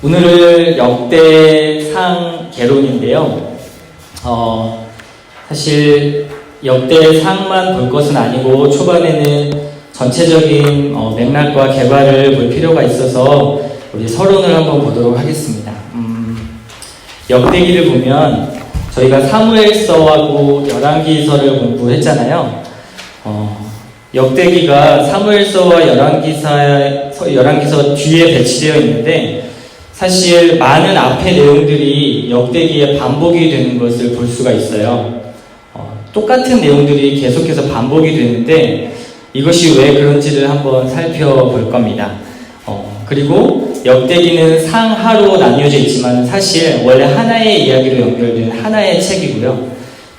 오늘은 역대상 개론인데요. 사실 역대상만 볼 것은 아니고 초반에는 전체적인 맥락과 개괄을 볼 필요가 있어서 우리 서론을 한번 보도록 하겠습니다. 역대기를 보면 저희가 사무엘서하고 열왕기서를 공부했잖아요. 역대기가 사무엘서와 열왕기서 뒤에 배치되어 있는데 사실 많은 앞의 내용들이 역대기에 반복이 되는 것을 볼 수가 있어요. 똑같은 내용들이 계속해서 반복이 되는데 이것이 왜 그런지를 한번 살펴볼 겁니다. 그리고 역대기는 상하로 나뉘어져 있지만 사실 원래 하나의 이야기로 연결된 하나의 책이고요.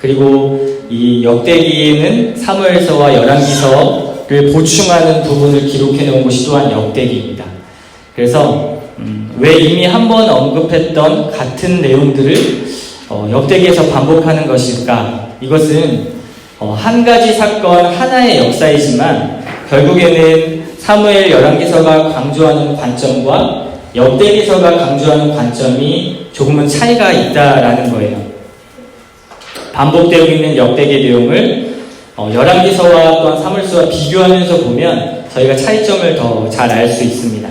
그리고 이 역대기에는 사무엘서와 열왕기서를 보충하는 부분을 기록해 놓은 것이 또한 역대기입니다. 그래서 왜 이미 한번 언급했던 같은 내용들을 역대기에서 반복하는 것일까? 이것은 한 가지 사건 하나의 역사이지만 결국에는 사무엘 열왕기서가 강조하는 관점과 역대기서가 강조하는 관점이 조금은 차이가 있다라는 거예요. 반복되고 있는 역대기 내용을 열왕기서와 또한 사무엘서와 비교하면서 보면 저희가 차이점을 더 잘 알 수 있습니다.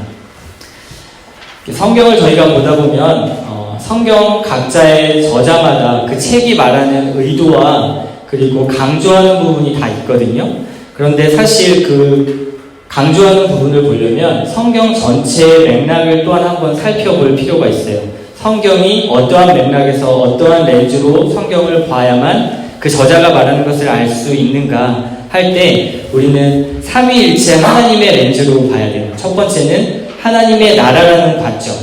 성경을 저희가 보다 보면 성경 각자의 저자마다 그 책이 말하는 의도와 그리고 강조하는 부분이 다 있거든요. 그런데 사실 그 강조하는 부분을 보려면 성경 전체의 맥락을 또한 한번 살펴볼 필요가 있어요. 성경이 어떠한 맥락에서 어떠한 렌즈로 성경을 봐야만 그 저자가 말하는 것을 알 수 있는가 할 때 우리는 삼위일체 하나님의 렌즈로 봐야 돼요. 첫 번째는 하나님의 나라라는 관점.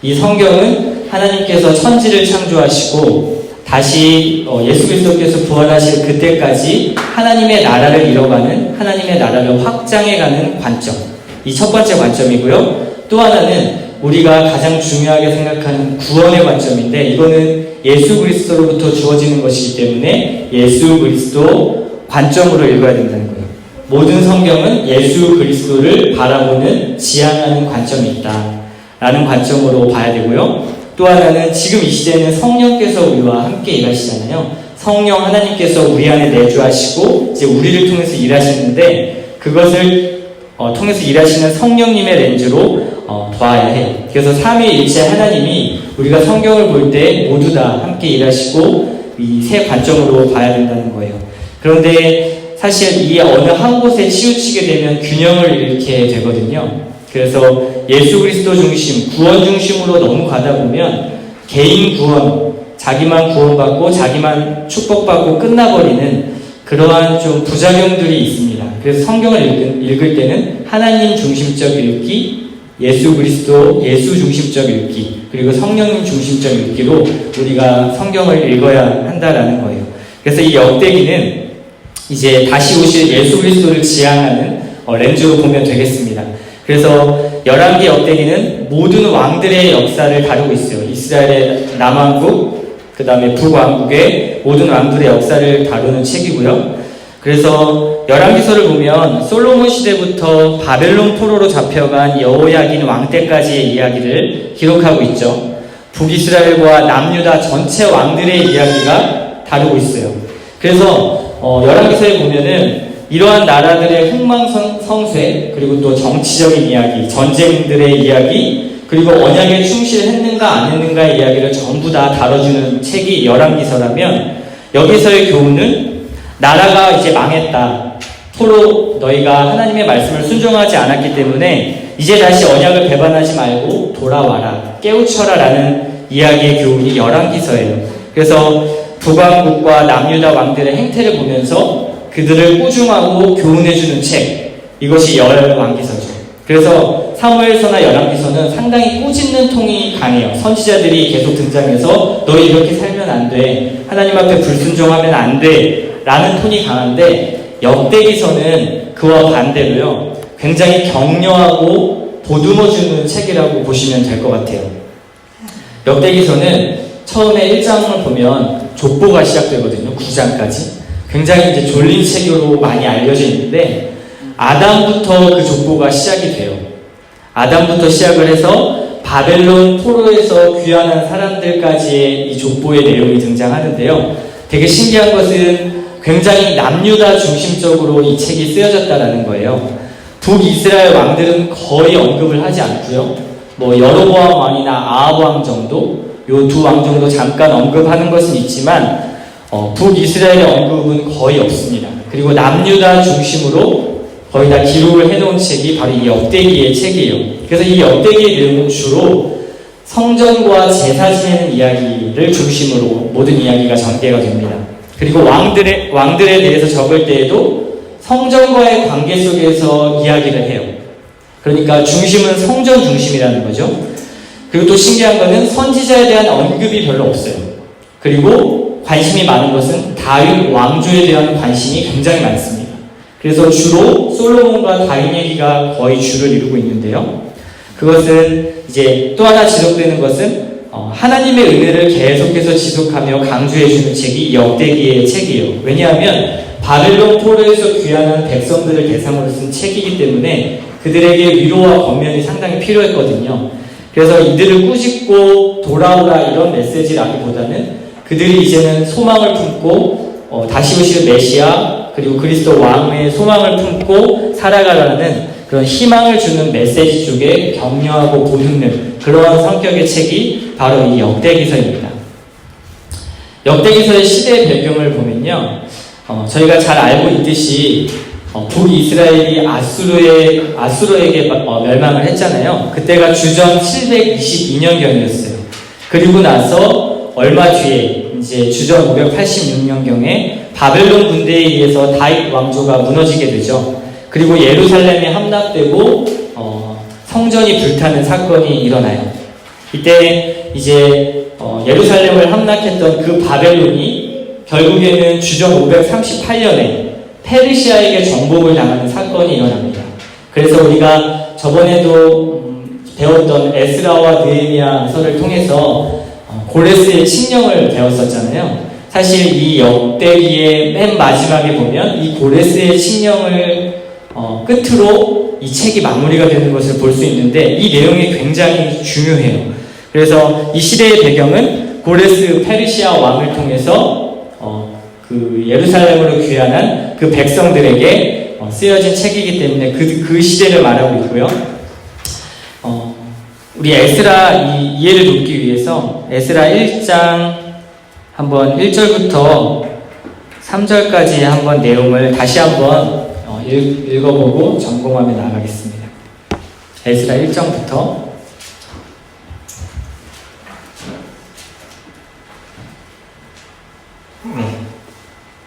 이 성경은 하나님께서 천지를 창조하시고 다시 예수 그리스도께서 부활하실 그때까지 하나님의 나라를 이뤄가는, 하나님의 나라를 확장해가는 관점. 이 첫 번째 관점이고요. 또 하나는 우리가 가장 중요하게 생각하는 구원의 관점인데 이거는 예수 그리스도로부터 주어지는 것이기 때문에 예수 그리스도 관점으로 읽어야 된다는 거예요. 모든 성경은 예수 그리스도를 바라보는 지향하는 관점이 있다 라는 관점으로 봐야 되고요. 또 하나는 지금 이 시대에는 성령께서 우리와 함께 일하시잖아요. 성령 하나님께서 우리 안에 내주하시고 이제 우리를 통해서 일하시는데 그것을 통해서 일하시는 성령님의 렌즈로 봐야 해요. 그래서 삼위일체 하나님이 우리가 성경을 볼 때 모두 다 함께 일하시고 이 세 관점으로 봐야 된다는 거예요. 그런데 사실 이 어느 한 곳에 치우치게 되면 균형을 잃게 되거든요. 그래서 예수 그리스도 중심, 구원 중심으로 너무 가다 보면 개인 구원, 자기만 구원받고 자기만 축복받고 끝나버리는 그러한 좀 부작용들이 있습니다. 그래서 성경을 읽을 때는 하나님 중심적 읽기, 예수 그리스도, 예수 중심적 읽기, 그리고 성령님 중심적 읽기로 우리가 성경을 읽어야 한다라는 거예요. 그래서 이 역대기는 이제 다시 오실 예수 그리스도를 지향하는 렌즈로 보면 되겠습니다. 그래서 열왕기 역대기는 모든 왕들의 역사를 다루고 있어요. 이스라엘의 남왕국, 그 다음에 북왕국의 모든 왕들의 역사를 다루는 책이고요. 그래서 열왕기서를 보면 솔로몬 시대부터 바벨론 포로로 잡혀간 여호야긴 왕 때까지의 이야기를 기록하고 있죠. 북이스라엘과 남유다 전체 왕들의 이야기가 다루고 있어요. 그래서 열왕기서에 보면은 이러한 나라들의 흥망성쇠, 그리고 또 정치적인 이야기, 전쟁들의 이야기, 그리고 언약에 충실했는가 안 했는가의 이야기를 전부 다 다뤄주는 책이 열왕기서라면 여기서의 교훈은 나라가 이제 망했다. 서로 너희가 하나님의 말씀을 순종하지 않았기 때문에 이제 다시 언약을 배반하지 말고 돌아와라, 깨우쳐라 라는 이야기의 교훈이 열왕기서예요. 그래서 북왕국과 남유다 왕들의 행태를 보면서 그들을 꾸중하고 교훈해주는 책, 이것이 열왕기서죠. 그래서 사무엘서나 열왕기서는 상당히 꾸짖는 톤이 강해요. 선지자들이 계속 등장해서 너희 이렇게 살면 안 돼, 하나님 앞에 불순종하면 안 돼 라는 톤이 강한데 역대기서는 그와 반대로요, 굉장히 격려하고 보듬어주는 책이라고 보시면 될 것 같아요. 역대기서는 처음에 1장을 보면 족보가 시작되거든요. 9장까지. 굉장히 이제 졸린 책으로 많이 알려져 있는데 아담부터 그 족보가 시작이 돼요. 아담부터 시작을 해서 바벨론 포로에서 귀환한 사람들까지의 이 족보의 내용이 등장하는데요. 되게 신기한 것은 굉장히 남유다 중심적으로 이 책이 쓰여졌다는 거예요. 북이스라엘 왕들은 거의 언급을 하지 않고요. 뭐 여로보암 왕이나 아합 왕 정도, 요 두 왕 정도 잠깐 언급하는 것은 있지만 북이스라엘의 언급은 거의 없습니다. 그리고 남유다 중심으로 거의 다 기록을 해놓은 책이 바로 이 역대기의 책이에요. 그래서 이 역대기의 내용은 주로 성전과 제사 지내는 이야기를 중심으로 모든 이야기가 전개가 됩니다. 그리고 왕들에 대해서 적을 때에도 성전과의 관계 속에서 이야기를 해요. 그러니까 중심은 성전 중심이라는 거죠. 그리고 또 신기한 거는 선지자에 대한 언급이 별로 없어요. 그리고 관심이 많은 것은 다윗 왕조에 대한 관심이 굉장히 많습니다. 그래서 주로 솔로몬과 다윗 얘기가 거의 주를 이루고 있는데요. 그것은 이제 또 하나 지속되는 것은 하나님의 은혜를 계속해서 지속하며 강조해주는 책이 이 역대기의 책이에요. 왜냐하면 바벨론 포로에서 귀환한 백성들을 대상으로 쓴 책이기 때문에 그들에게 위로와 권면이 상당히 필요했거든요. 그래서 이들을 꾸짖고 돌아오라 이런 메시지라기보다는 그들이 이제는 소망을 품고 다시 오실 메시아 그리고 그리스도 왕의 소망을 품고 살아가라는 그런 희망을 주는 메시지 쪽에 격려하고 보듬는 그러한 성격의 책이 바로 이 역대기서입니다. 역대기서의 시대 배경을 보면요, 저희가 잘 알고 있듯이 북이스라엘이 아수르에게 멸망을 했잖아요. 그때가 주전 722년경이었어요. 그리고 나서 얼마 뒤에 이제 주전 586년경에 바벨론 군대에 의해서 다윗 왕조가 무너지게 되죠. 그리고 예루살렘이 함락되고 성전이 불타는 사건이 일어나요. 이때 이제 예루살렘을 함락했던 그 바벨론이 결국에는 주전 538년에 페르시아에게 정복을 당하는 사건이 일어납니다. 그래서 우리가 저번에도 배웠던 에스라와 느헤미야서를 통해서 고레스의 칙령을 배웠었잖아요. 사실 이 역대기의 맨 마지막에 보면 이 고레스의 칙령을 끝으로 이 책이 마무리가 되는 것을 볼 수 있는데 이 내용이 굉장히 중요해요. 그래서 이 시대의 배경은 고레스 페르시아 왕을 통해서 그 예루살렘으로 귀환한 그 백성들에게 쓰여진 책이기 때문에 그 시대를 말하고 있고요. 우리 에스라 이해를 돕기 위해서 에스라 1장 한번 1절부터 3절까지 한번 내용을 다시 한번 읽어보고 점검하며 나가겠습니다. 에스라 1장부터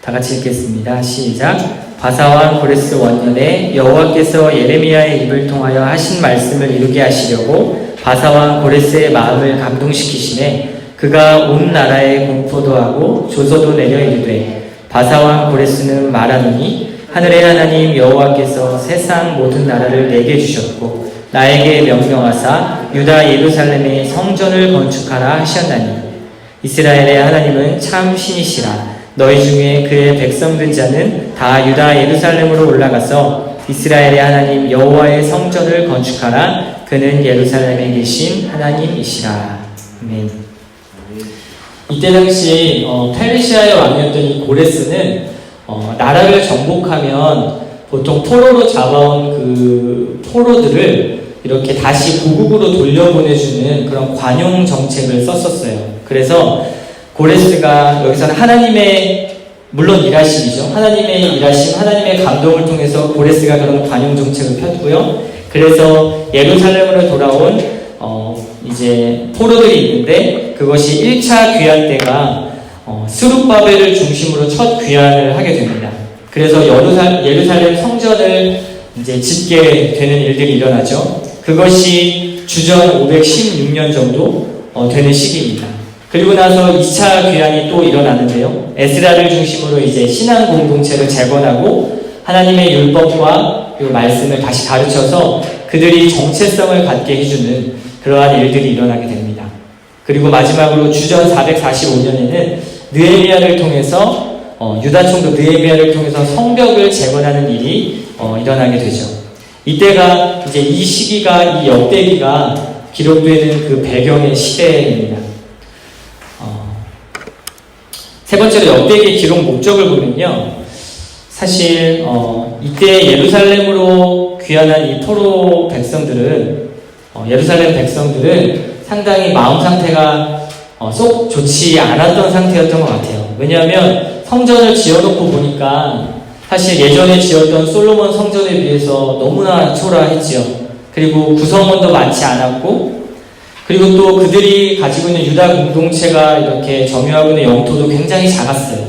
다 같이 읽겠습니다. 시작. 바사왕 고레스 원년에 여호와께서 예레미야의 입을 통하여 하신 말씀을 이루게 하시려고 바사왕 고레스의 마음을 감동시키시매 그가 온 나라에 공포도 하고 조서도 내려 이르되 바사왕 고레스는 말하노니 하늘의 하나님 여호와께서 세상 모든 나라를 내게 주셨고 나에게 명령하사 유다 예루살렘에 성전을 건축하라 하셨나니 이스라엘의 하나님은 참 신이시라. 너희 중에 그의 백성 된 자는 다 유다 예루살렘으로 올라가서 이스라엘의 하나님 여호와의 성전을 건축하라. 그는 예루살렘에 계신 하나님이시라. 아멘. 이때 당시 페르시아의 왕이었던 이 고레스는 나라를 정복하면 보통 포로로 잡아온 그 포로들을 이렇게 다시 고국으로 돌려보내주는 그런 관용 정책을 썼었어요. 그래서 고레스가 여기서는 하나님의 물론 일하심이죠. 하나님의 일하심, 하나님의 감동을 통해서 고레스가 그런 관용 정책을 폈고요. 그래서 예루살렘으로 돌아온 이제 포로들이 있는데 그것이 1차 귀환 때가 스룹바벨을 중심으로 첫 귀환을 하게 됩니다. 그래서 예루살렘 성전을 이제 짓게 되는 일들이 일어나죠. 그것이 주전 516년 정도 되는 시기입니다. 그리고 나서 2차 귀환이 또 일어나는데요. 에스라를 중심으로 이제 신앙 공동체를 재건하고 하나님의 율법과 그 말씀을 다시 가르쳐서 그들이 정체성을 갖게 해주는 그러한 일들이 일어나게 됩니다. 그리고 마지막으로 주전 445년에는 느헤미야를 통해서 유다 총독 느헤미야를 통해서 성벽을 재건하는 일이 일어나게 되죠. 이때가 이제 이 시기가 이 역대기가 기록되는 그 배경의 시대입니다. 세 번째로 역대기의 기록 목적을 보면요. 사실 이때 예루살렘으로 귀환한 이 포로 백성들은 예루살렘 백성들은 상당히 마음 상태가 쏙 좋지 않았던 상태였던 것 같아요. 왜냐하면 성전을 지어놓고 보니까 사실 예전에 지었던 솔로몬 성전에 비해서 너무나 초라했지요. 그리고 구성원도 많지 않았고, 그리고 또 그들이 가지고 있는 유다 공동체가 이렇게 점유하고 있는 영토도 굉장히 작았어요.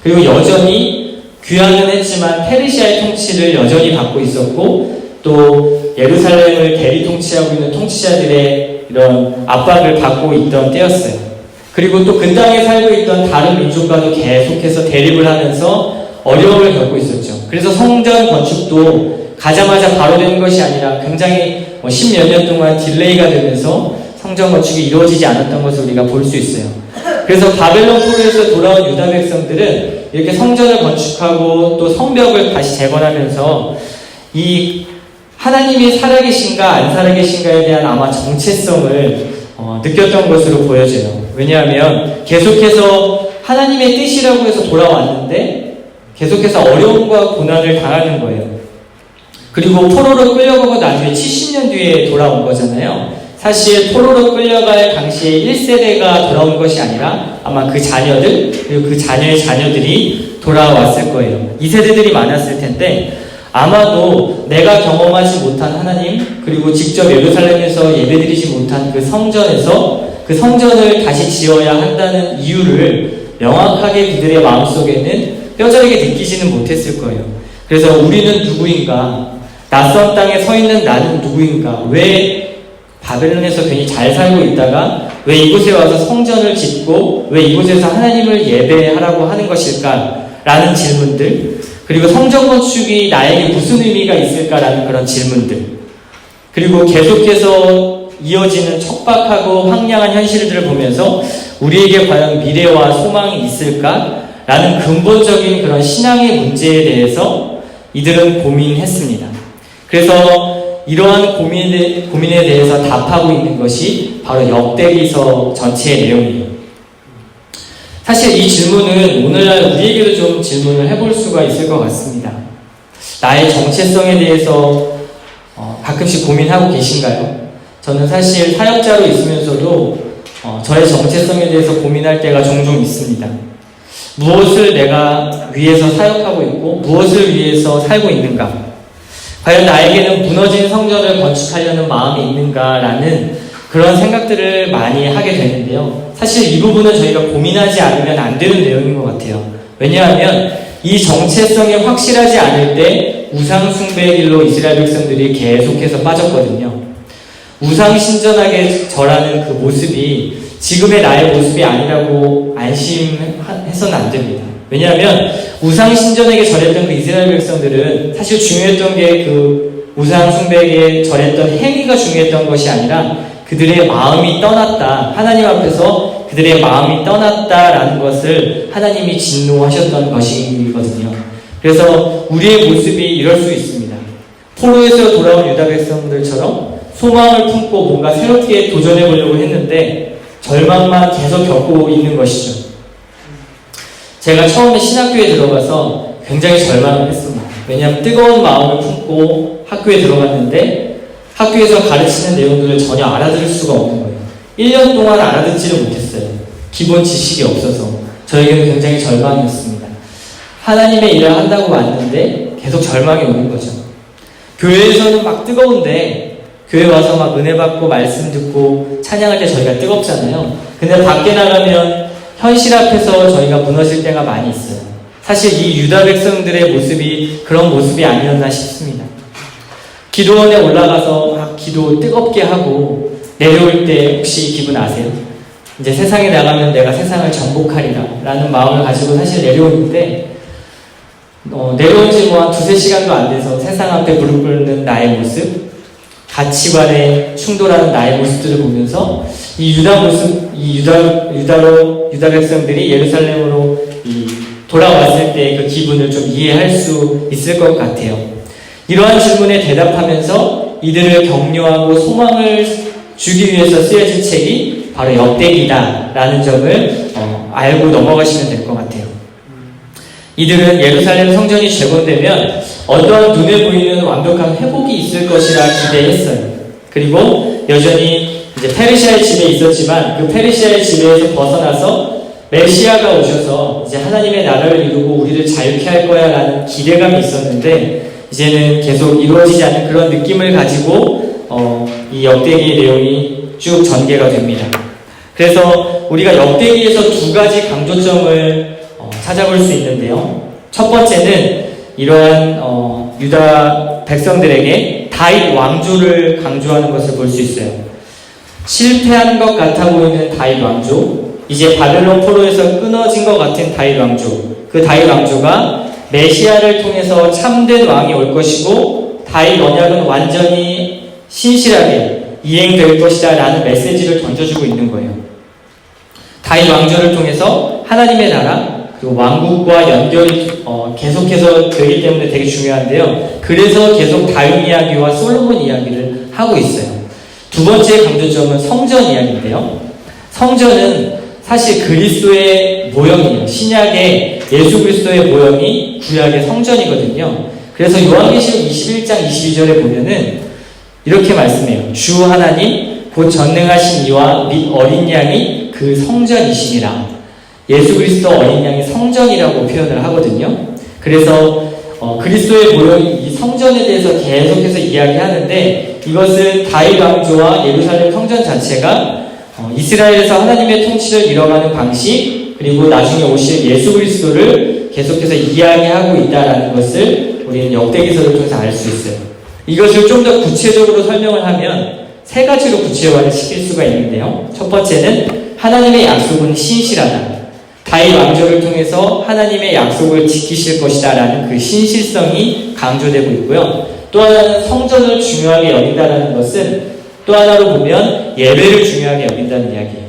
그리고 여전히 귀환은 했지만 페르시아의 통치를 여전히 받고 있었고, 또 예루살렘을 대리 통치하고 있는 통치자들의 이런 압박을 받고 있던 때였어요. 그리고 또 그 땅에 살고 있던 다른 민족과도 계속해서 대립을 하면서 어려움을 겪고 있었죠. 그래서 성전 건축도 가자마자 바로 된 것이 아니라 굉장히 10몇 년 동안 딜레이가 되면서 성전 건축이 이루어지지 않았던 것을 우리가 볼 수 있어요. 그래서 바벨론 포로에서 돌아온 유다 백성들은 이렇게 성전을 건축하고 또 성벽을 다시 재건하면서 이 하나님이 살아계신가 안 살아계신가에 대한 아마 정체성을 느꼈던 것으로 보여져요. 왜냐하면 계속해서 하나님의 뜻이라고 해서 돌아왔는데 계속해서 어려움과 고난을 당하는 거예요. 그리고 포로로 끌려가고 나중에 70년 뒤에 돌아온 거잖아요. 사실 포로로 끌려갈 당시에 1세대가 돌아온 것이 아니라 아마 그 자녀들 그리고 그 자녀의 자녀들이 돌아왔을 거예요. 2세대들이 많았을 텐데 아마도 내가 경험하지 못한 하나님 그리고 직접 예루살렘에서 예배드리지 못한 그 성전에서 그 성전을 다시 지어야 한다는 이유를 명확하게 그들의 마음속에는 뼈저리게 느끼지는 못했을 거예요. 그래서 우리는 누구인가? 낯선 땅에 서 있는 나는 누구인가? 왜 바벨론에서 괜히 잘 살고 있다가 왜 이곳에 와서 성전을 짓고 왜 이곳에서 하나님을 예배하라고 하는 것일까? 라는 질문들, 그리고 성전 건축이 나에게 무슨 의미가 있을까라는 그런 질문들, 그리고 계속해서 이어지는 척박하고 황량한 현실들을 보면서 우리에게 과연 미래와 소망이 있을까? 라는 근본적인 그런 신앙의 문제에 대해서 이들은 고민했습니다. 그래서 이러한 고민에 대해서 답하고 있는 것이 바로 역대기서 전체의 내용이에요. 사실 이 질문은 오늘날 우리에게도 좀 질문을 해볼 수가 있을 것 같습니다. 나의 정체성에 대해서 가끔씩 고민하고 계신가요? 저는 사실 사역자로 있으면서도 저의 정체성에 대해서 고민할 때가 종종 있습니다. 무엇을 내가 위해서 사역하고 있고 무엇을 위해서 살고 있는가? 과연 나에게는 무너진 성전을 건축하려는 마음이 있는가라는 그런 생각들을 많이 하게 되는데요. 사실 이 부분은 저희가 고민하지 않으면 안 되는 내용인 것 같아요. 왜냐하면 이 정체성이 확실하지 않을 때 우상 숭배의 길로 이스라엘 백성들이 계속해서 빠졌거든요. 우상 신전하게 절하는 그 모습이 지금의 나의 모습이 아니라고 안심해서는 안 됩니다. 왜냐하면 우상 신전에게 절했던 그 이스라엘 백성들은 사실 중요했던 게 그 우상 숭배에게 절했던 행위가 중요했던 것이 아니라 그들의 마음이 떠났다. 하나님 앞에서 그들의 마음이 떠났다라는 것을 하나님이 진노하셨던 것이거든요. 그래서 우리의 모습이 이럴 수 있습니다. 포로에서 돌아온 유다 백성들처럼 소망을 품고 뭔가 새롭게 도전해 보려고 했는데 절망만 계속 겪고 있는 것이죠. 제가 처음에 신학교에 들어가서 굉장히 절망을 했습니다. 왜냐하면 뜨거운 마음을 품고 학교에 들어갔는데 학교에서 가르치는 내용들을 전혀 알아들을 수가 없는 거예요. 1년 동안 알아듣지를 못했어요. 기본 지식이 없어서 저에게는 굉장히 절망이었습니다. 하나님의 일을 한다고 왔는데 계속 절망이 오는 거죠. 교회에서는 막 뜨거운데 교회 와서 막 은혜 받고 말씀 듣고 찬양할 때 저희가 뜨겁잖아요. 근데 밖에 나가면 현실 앞에서 저희가 무너질 때가 많이 있어요. 사실 이 유다 백성들의 모습이 그런 모습이 아니었나 싶습니다. 기도원에 올라가서 막 기도 뜨겁게 하고 내려올 때 혹시 기분 아세요? 이제 세상에 나가면 내가 세상을 정복하리라 라는 마음을 가지고 사실 내려오는데 내려온 지 뭐 한 2-3시간도 안 돼서 세상 앞에 무릎 꿇는 나의 모습, 가치관에 충돌하는 나의 모습들을 보면서 이 유다 백성들이 예루살렘으로 돌아왔을 때 그 기분을 좀 이해할 수 있을 것 같아요. 이러한 질문에 대답하면서 이들을 격려하고 주기 위해서 쓰여진 책이 바로 역대기다라는 점을 알고 넘어가시면 될 것 같아요. 이들은 예루살렘 성전이 재건되면 어떠한 눈에 보이는 완벽한 회복이 있을 것이라 기대했어요. 그리고 여전히 이제 페르시아의 지배에 있었지만 그 페르시아의 지배에서 벗어나서 메시아가 오셔서 이제 하나님의 나라를 이루고 우리를 자유케 할 거야 라는 기대감이 있었는데 이제는 계속 이루어지지 않는 그런 느낌을 가지고 이 역대기의 내용이 쭉 전개가 됩니다. 그래서 우리가 역대기에서 두 가지 강조점을 찾아볼 수 있는데요. 첫 번째는 이러한 유다 백성들에게 다윗 왕조를 강조하는 것을 볼 수 있어요. 실패한 것 같아 보이는 다윗 왕조, 이제 바벨론 포로에서 끊어진 것 같은 다윗 왕조, 그 다윗 왕조가 메시아를 통해서 참된 왕이 올 것이고 다윗 언약은 완전히 신실하게 이행될 것이다 라는 메시지를 던져주고 있는 거예요. 다윗 왕조를 통해서 하나님의 나라 그리고 왕국과 연결이 계속해서 되기 때문에 되게 중요한데요. 그래서 계속 다윗 이야기와 솔로몬 이야기를 하고 있어요. 두 번째 강조점은 성전 이야기인데요. 성전은 사실 그리스도의 모형이에요. 신약의 예수 그리스도의 모형이 구약의 성전이거든요. 그래서 요한계시록 21장 22절에 보면은 이렇게 말씀해요. 주 하나님 곧 전능하신 이와 및 어린 양이 그 성전이시니라. 예수 그리스도 어린 양이 성전이라고 표현을 하거든요. 그래서 그리스도의 모형인 이 성전에 대해서 계속해서 이야기하는데 이것은 다윗 왕조와 예루살렘 성전 자체가 이스라엘에서 하나님의 통치를 이뤄가는 방식 그리고 나중에 오실 예수 그리스도를 계속해서 이야기하고 있다는 것을 우리는 역대기서를 통해서 알 수 있어요. 이것을 좀 더 구체적으로 설명을 하면 세 가지로 구체화를 시킬 수가 있는데요. 첫 번째는 하나님의 약속은 신실하다. 다윗 왕조를 통해서 하나님의 약속을 지키실 것이다 라는 그 신실성이 강조되고 있고요. 또 하나는 성전을 중요하게 여긴다는 것은 또 하나로 보면 예배를 중요하게 여긴다는 이야기예요.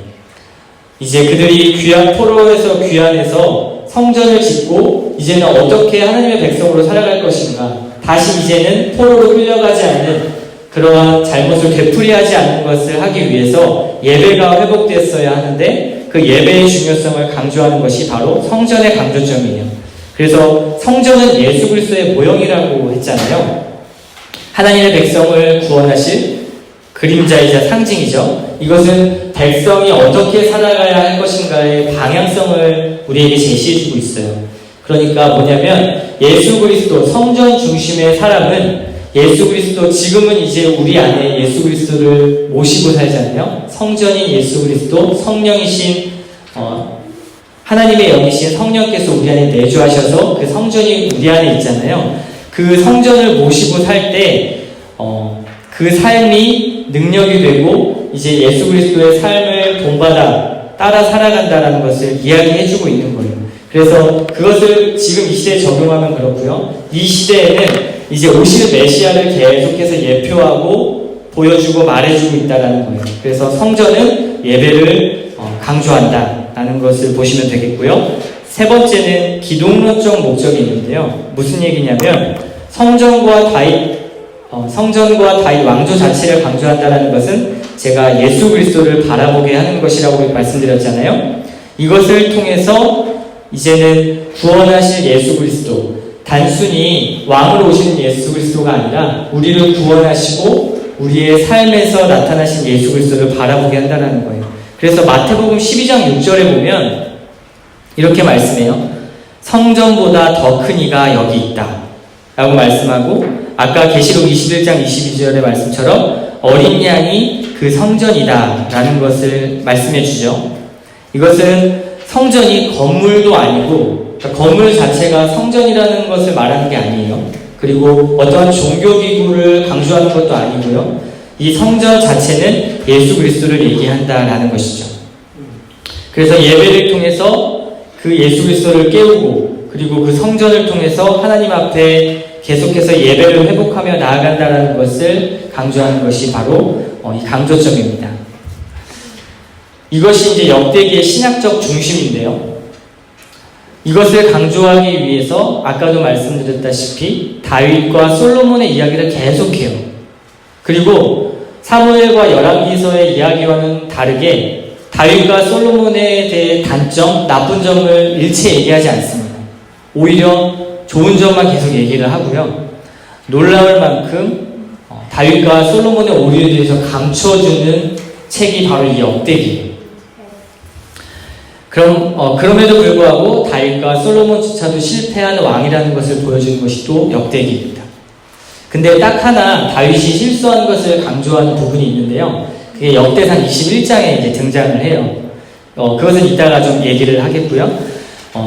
이제 그들이 포로에서 귀환해서 성전을 짓고 이제는 어떻게 하나님의 백성으로 살아갈 것인가, 다시 이제는 포로로 끌려가지 않는 그러한 잘못을 되풀이하지 않는 것을 하기 위해서 예배가 회복됐어야 하는데 그 예배의 중요성을 강조하는 것이 바로 성전의 강조점이에요. 그래서 성전은 예수 그리스도의 모형이라고 했잖아요. 하나님의 백성을 구원하실 그림자이자 상징이죠. 이것은 백성이 어떻게 살아가야 할 것인가의 방향성을 우리에게 제시해주고 있어요. 그러니까 뭐냐면 예수 그리스도 성전 중심의 사람은 예수 그리스도 지금은 이제 우리 안에 예수 그리스도를 모시고 살잖아요. 성전인 예수 그리스도 성령이신 하나님의 영이신 성령께서 우리 안에 내주하셔서 그 성전이 우리 안에 있잖아요. 그 성전을 모시고 살 때 그 삶이 능력이 되고 이제 예수 그리스도의 삶을 본받아 따라 살아간다는 것을 이야기해주고 있는 거예요. 그래서 그것을 지금 이 시대에 적용하면 그렇고요. 이 시대에는 이제 오실 메시아를 계속해서 예표하고 보여주고 말해주고 있다는 거예요. 그래서 성전은 예배를 강조한다라는 것을 보시면 되겠고요. 세 번째는 기독론적 목적이 있는데요. 무슨 얘기냐면 성전과 다윗 왕조 자체를 강조한다는 것은 제가 예수 그리스도를 바라보게 하는 것이라고 말씀드렸잖아요. 이것을 통해서 이제는 구원하실 예수 그리스도, 단순히 왕으로 오시는 예수 그리스도가 아니라 우리를 구원하시고 우리의 삶에서 나타나신 예수 그리스도를 바라보게 한다는 거예요. 그래서 마태복음 12장 6절에 보면 이렇게 말씀해요. 성전보다 더 큰 이가 여기 있다 라고 말씀하고, 아까 계시록 21장 22절의 말씀처럼 어린 양이 그 성전이다 라는 것을 말씀해 주죠. 이것은 성전이 건물도 아니고, 그러니까 건물 자체가 성전이라는 것을 말하는 게 아니에요. 그리고 어떠한 종교기구를 강조하는 것도 아니고요. 이 성전 자체는 예수 그리스도를 얘기한다라는 것이죠. 그래서 예배를 통해서 그 예수 그리스도를 깨우고, 그리고 그 성전을 통해서 하나님 앞에 계속해서 예배를 회복하며 나아간다는 것을 강조하는 것이 바로 이 강조점입니다. 이것이 이제 역대기의 신약적 중심인데요. 이것을 강조하기 위해서 아까도 말씀드렸다시피 다윗과 솔로몬의 이야기를 계속해요. 그리고 사무엘과 열왕기서의 이야기와는 다르게 다윗과 솔로몬에 대해 단점, 나쁜 점을 일체 얘기하지 않습니다. 오히려 좋은 점만 계속 얘기를 하고요. 놀라울 만큼 다윗과 솔로몬의 오류에 대해서 감춰주는 책이 바로 이 역대기예요. 그럼에도 불구하고 다윗과 솔로몬조차도 실패한 왕이라는 것을 보여주는 것이 또 역대기입니다. 근데 딱 하나 다윗이 실수한 것을 강조하는 부분이 있는데요. 그게 역대상 21장에 이제 등장을 해요. 그것은 이따가 좀 얘기를 하겠고요.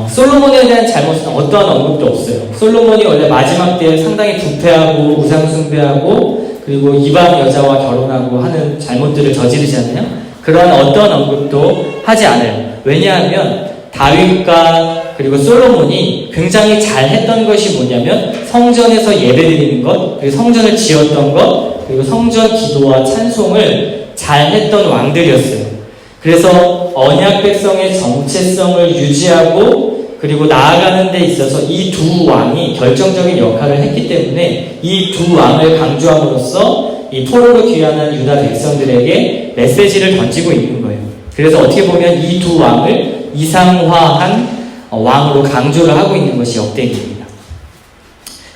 솔로몬에 대한 잘못은 어떠한 언급도 없어요. 솔로몬이 원래 마지막 때에 상당히 부패하고 우상숭배하고 그리고 이방 여자와 결혼하고 하는 잘못들을 저지르잖아요. 그런 어떤 언급도 하지 않아요. 왜냐하면 다윗과 그리고 솔로몬이 굉장히 잘했던 것이 뭐냐면 성전에서 예배드리는 것, 그리고 성전을 지었던 것, 그리고 성전 기도와 찬송을 잘했던 왕들이었어요. 그래서 언약 백성의 정체성을 유지하고 그리고 나아가는 데 있어서 이 두 왕이 결정적인 역할을 했기 때문에 이 두 왕을 강조함으로써 이 포로로 귀환한 유다 백성들에게 메시지를 던지고 있는 거예요. 그래서 어떻게 보면 이 두 왕을 이상화한 왕으로 강조를 하고 있는 것이 역대기입니다.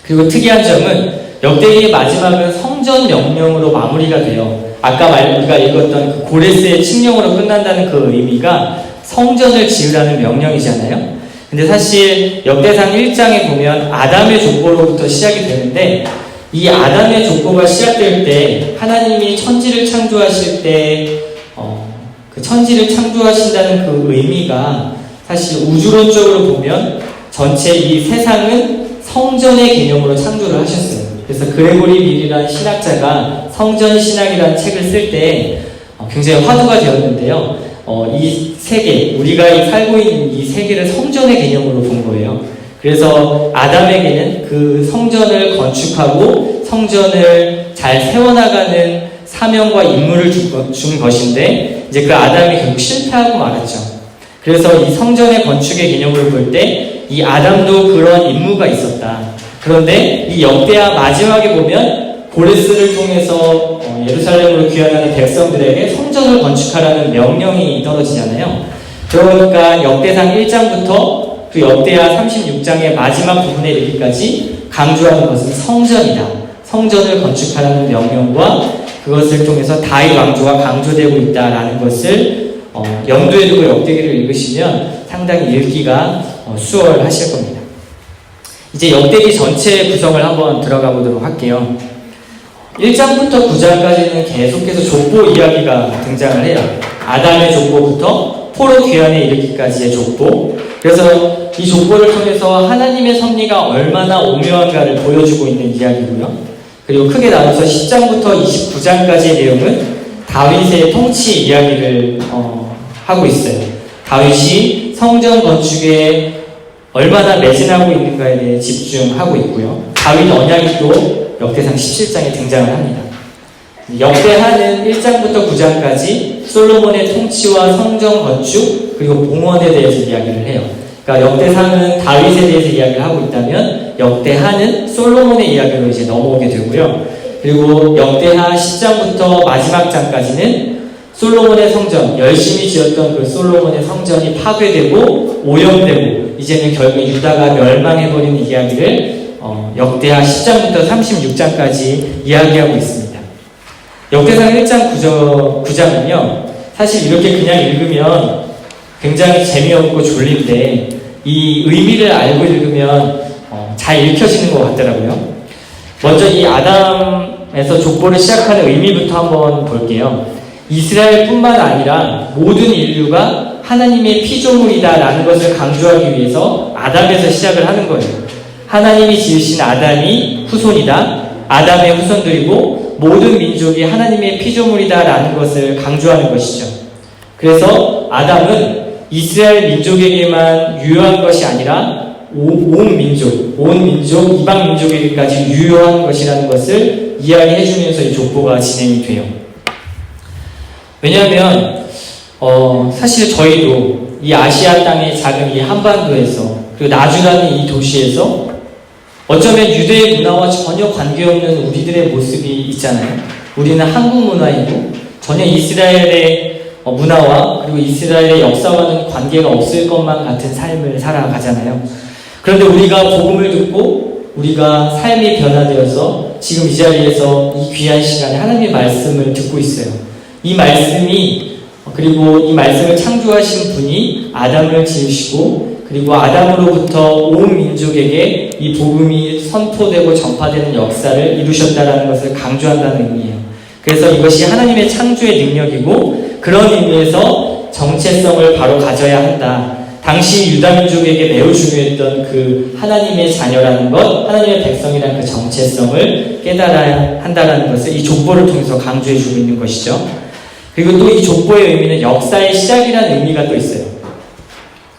그리고 특이한 점은 역대기의 마지막은 성전 명령으로 마무리가 돼요. 아까 우리가 읽었던 그 고레스의 칙령으로 끝난다는 그 의미가 성전을 지으라는 명령이잖아요. 근데 사실 역대상 1장에 보면 아담의 족보로부터 시작이 되는데 이 아담의 족보가 시작될 때 하나님이 천지를 창조하실 때 그 천지를 창조하신다는 그 의미가 사실 우주론적으로 보면 전체 이 세상은 성전의 개념으로 창조를 하셨어요. 그래서 그레고리 밀이라는 신학자가 성전신학이라는 책을 쓸 때 굉장히 화두가 되었는데요. 이 세계, 우리가 살고 있는 이 세계를 성전의 개념으로 본 거예요. 그래서 아담에게는 그 성전을 건축하고 성전을 잘 세워나가는 사명과 임무를 준 것인데 이제 그 아담이 결국 실패하고 말았죠. 그래서 이 성전의 건축의 개념으로 볼 때 이 아담도 그런 임무가 있었다. 그런데 이 역대하 마지막에 보면 고레스를 통해서 예루살렘으로 귀환하는 백성들에게 성전을 건축하라는 명령이 떨어지잖아요. 그러니까 역대상 1장부터 그 역대하 36장의 마지막 부분에 이르기까지 강조하는 것은 성전이다. 성전을 건축하라는 명령과 그것을 통해서 다윗 왕조가 강조되고 있다라는 것을 염두에 두고 역대기를 읽으시면 상당히 읽기가 수월하실 겁니다. 이제 역대기 전체 구성을 한번 들어가 보도록 할게요. 1장부터 9장까지는 계속해서 족보 이야기가 등장을 해요. 아담의 족보부터 포로 귀환에 이르기까지의 족보. 그래서 이 족보를 통해서 하나님의 섭리가 얼마나 오묘한가를 보여주고 있는 이야기고요. 그리고 크게 나눠서 10장부터 29장까지의 내용은 다윗의 통치 이야기를 하고 있어요. 다윗이 성전 건축에 얼마나 매진하고 있는가에 대해 집중하고 있고요. 다윗 언약이 또 역대상 17장에 등장을 합니다. 역대하는 1장부터 9장까지 솔로몬의 통치와 성전 건축 그리고 봉헌에 대해서 이야기를 해요. 그러니까 역대상은 다윗에 대해서 이야기를 하고 있다면 역대하는 솔로몬의 이야기로 이제 넘어오게 되고요. 그리고 역대하 10장부터 마지막 장까지는 솔로몬의 성전, 열심히 지었던 그 솔로몬의 성전이 파괴되고 오염되고 이제는 결국 유다가 멸망해버리는 이야기를 역대하 10장부터 36장까지 이야기하고 있습니다. 역대상 1장 9장은요 사실 이렇게 그냥 읽으면 굉장히 재미없고 졸린데 이 의미를 알고 읽으면 잘 읽혀지는 것 같더라고요. 먼저 이 아담에서 족보를 시작하는 의미부터 한번 볼게요. 이스라엘뿐만 아니라 모든 인류가 하나님의 피조물이다라는 것을 강조하기 위해서 아담에서 시작을 하는 거예요. 하나님이 지으신 아담이 후손이다. 아담의 후손들이고 모든 민족이 하나님의 피조물이다라는 것을 강조하는 것이죠. 그래서 아담은 이스라엘 민족에게만 유효한 것이 아니라 온 민족, 이방 민족에게까지 유효한 것이라는 것을 이야기해주면서 이 족보가 진행이 돼요. 왜냐하면 사실 저희도 이 아시아 땅의 작은 이 한반도에서 그리고 나주라는 이 도시에서 어쩌면 유대의 문화와 전혀 관계없는 우리들의 모습이 있잖아요. 우리는 한국 문화이고 전혀 이스라엘의 문화와 그리고 이스라엘의 역사와는 관계가 없을 것만 같은 삶을 살아가잖아요. 그런데 우리가 복음을 듣고 우리가 삶이 변화되어서 지금 이 자리에서 이 귀한 시간에 하나님의 말씀을 듣고 있어요. 이 말씀이 그리고 이 말씀을 창조하신 분이 아담을 지으시고 그리고 아담으로부터 온 민족에게 이 복음이 선포되고 전파되는 역사를 이루셨다는 것을 강조한다는 의미예요. 그래서 이것이 하나님의 창조의 능력이고 그런 의미에서 정체성을 바로 가져야 한다. 당시 유다민족에게 매우 중요했던 그 하나님의 자녀라는 것, 하나님의 백성이라는 그 정체성을 깨달아야 한다는 것을 이 족보를 통해서 강조해주고 있는 것이죠. 그리고 또 이 족보의 의미는 역사의 시작이라는 의미가 또 있어요.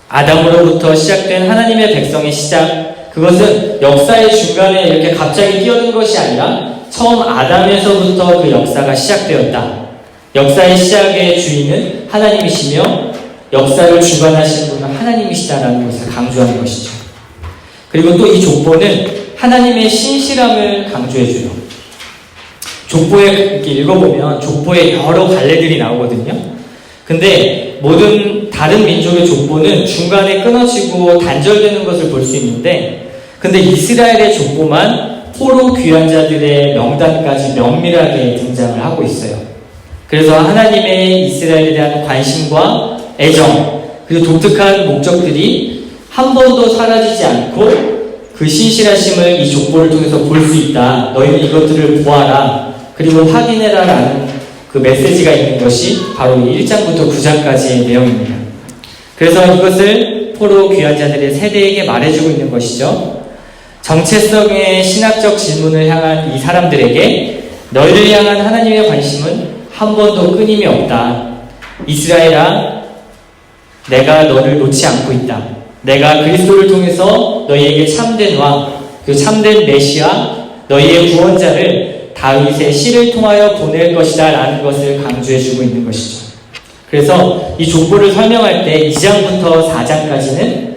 아담으로부터 시작된 하나님의 백성의 시작, 그것은 역사의 중간에 이렇게 갑자기 끼어든 것이 아니라 처음 아담에서부터 그 역사가 시작되었다. 역사의 시작의 주인은 하나님이시며 역사를 주관하시는 분은 하나님이시다라는 것을 강조하는 것이죠. 그리고 또 이 족보는 하나님의 신실함을 강조해줘요. 족보에 이렇게 읽어보면 족보에 여러 갈래들이 나오거든요. 근데 모든 다른 민족의 족보는 중간에 끊어지고 단절되는 것을 볼 수 있는데 근데 이스라엘의 족보만 포로 귀환 자들의 명단까지 면밀하게 등장을 하고 있어요. 그래서 하나님의 이스라엘에 대한 관심과 애정 그리고 독특한 목적들이 한 번도 사라지지 않고 그 신실하심을 이 족보를 통해서 볼 수 있다. 너희는 이것들을 보아라. 그리고 확인해라 라는 그 메시지가 있는 것이 바로 1장부터 9장까지의 내용입니다. 그래서 이것을 포로 귀환 자들의 세대에게 말해주고 있는 것이죠. 정체성의 신학적 질문을 향한 이 사람들에게 너희를 향한 하나님의 관심은 한 번도 끊임이 없다. 이스라엘아, 내가 너를 놓지 않고 있다. 내가 그리스도를 통해서 너희에게 참된 왕, 그 참된 메시아, 너희의 구원자를 다윗의 씨를 통하여 보낼 것이다 라는 것을 강조해주고 있는 것이죠. 그래서 이 족보를 설명할 때 2장부터 4장까지는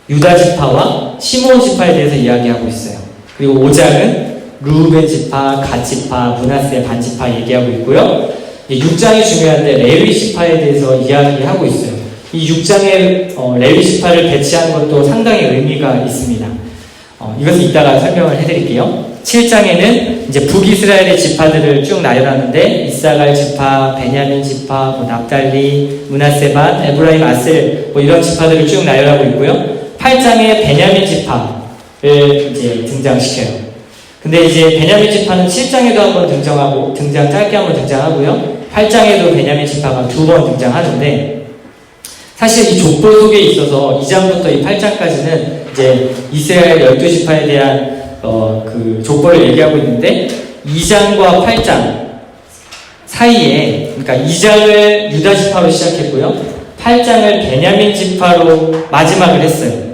유다 지파와 시므온 지파에 대해서 이야기하고 있어요. 그리고 5장은 루벤 지파, 갓 지파, 므낫세 반 지파 얘기하고 있고요. 6장이 중요한데 레위 지파에 대해서 이야기하고 있어요. 이 6장에 레위 지파를 배치하는 것도 상당히 의미가 있습니다. 이것을 이따가 설명을 해드릴게요. 7장에는 이제 북이스라엘의 지파들을 쭉 나열하는데 이사갈 지파, 베냐민 지파, 납달리, 므낫세 반, 에브라임, 아셀 이런 지파들을 쭉 나열하고 있고요. 8장에 베냐민 지파를 이제 등장시켜요. 근데 이제 베냐민 지파는 7장에도 한번 짧게 한번 등장하고요. 8장에도 베냐민 지파가 2번 등장하는데 사실 이 족보 속에 있어서 2장부터 이 8장까지는 이제 이스라엘 12지파에 대한 그 족보를 얘기하고 있는데 2장과 8장 사이에 그러니까 2장을 유다 지파로 시작했고요. 8장을 베냐민 지파로 마지막을 했어요.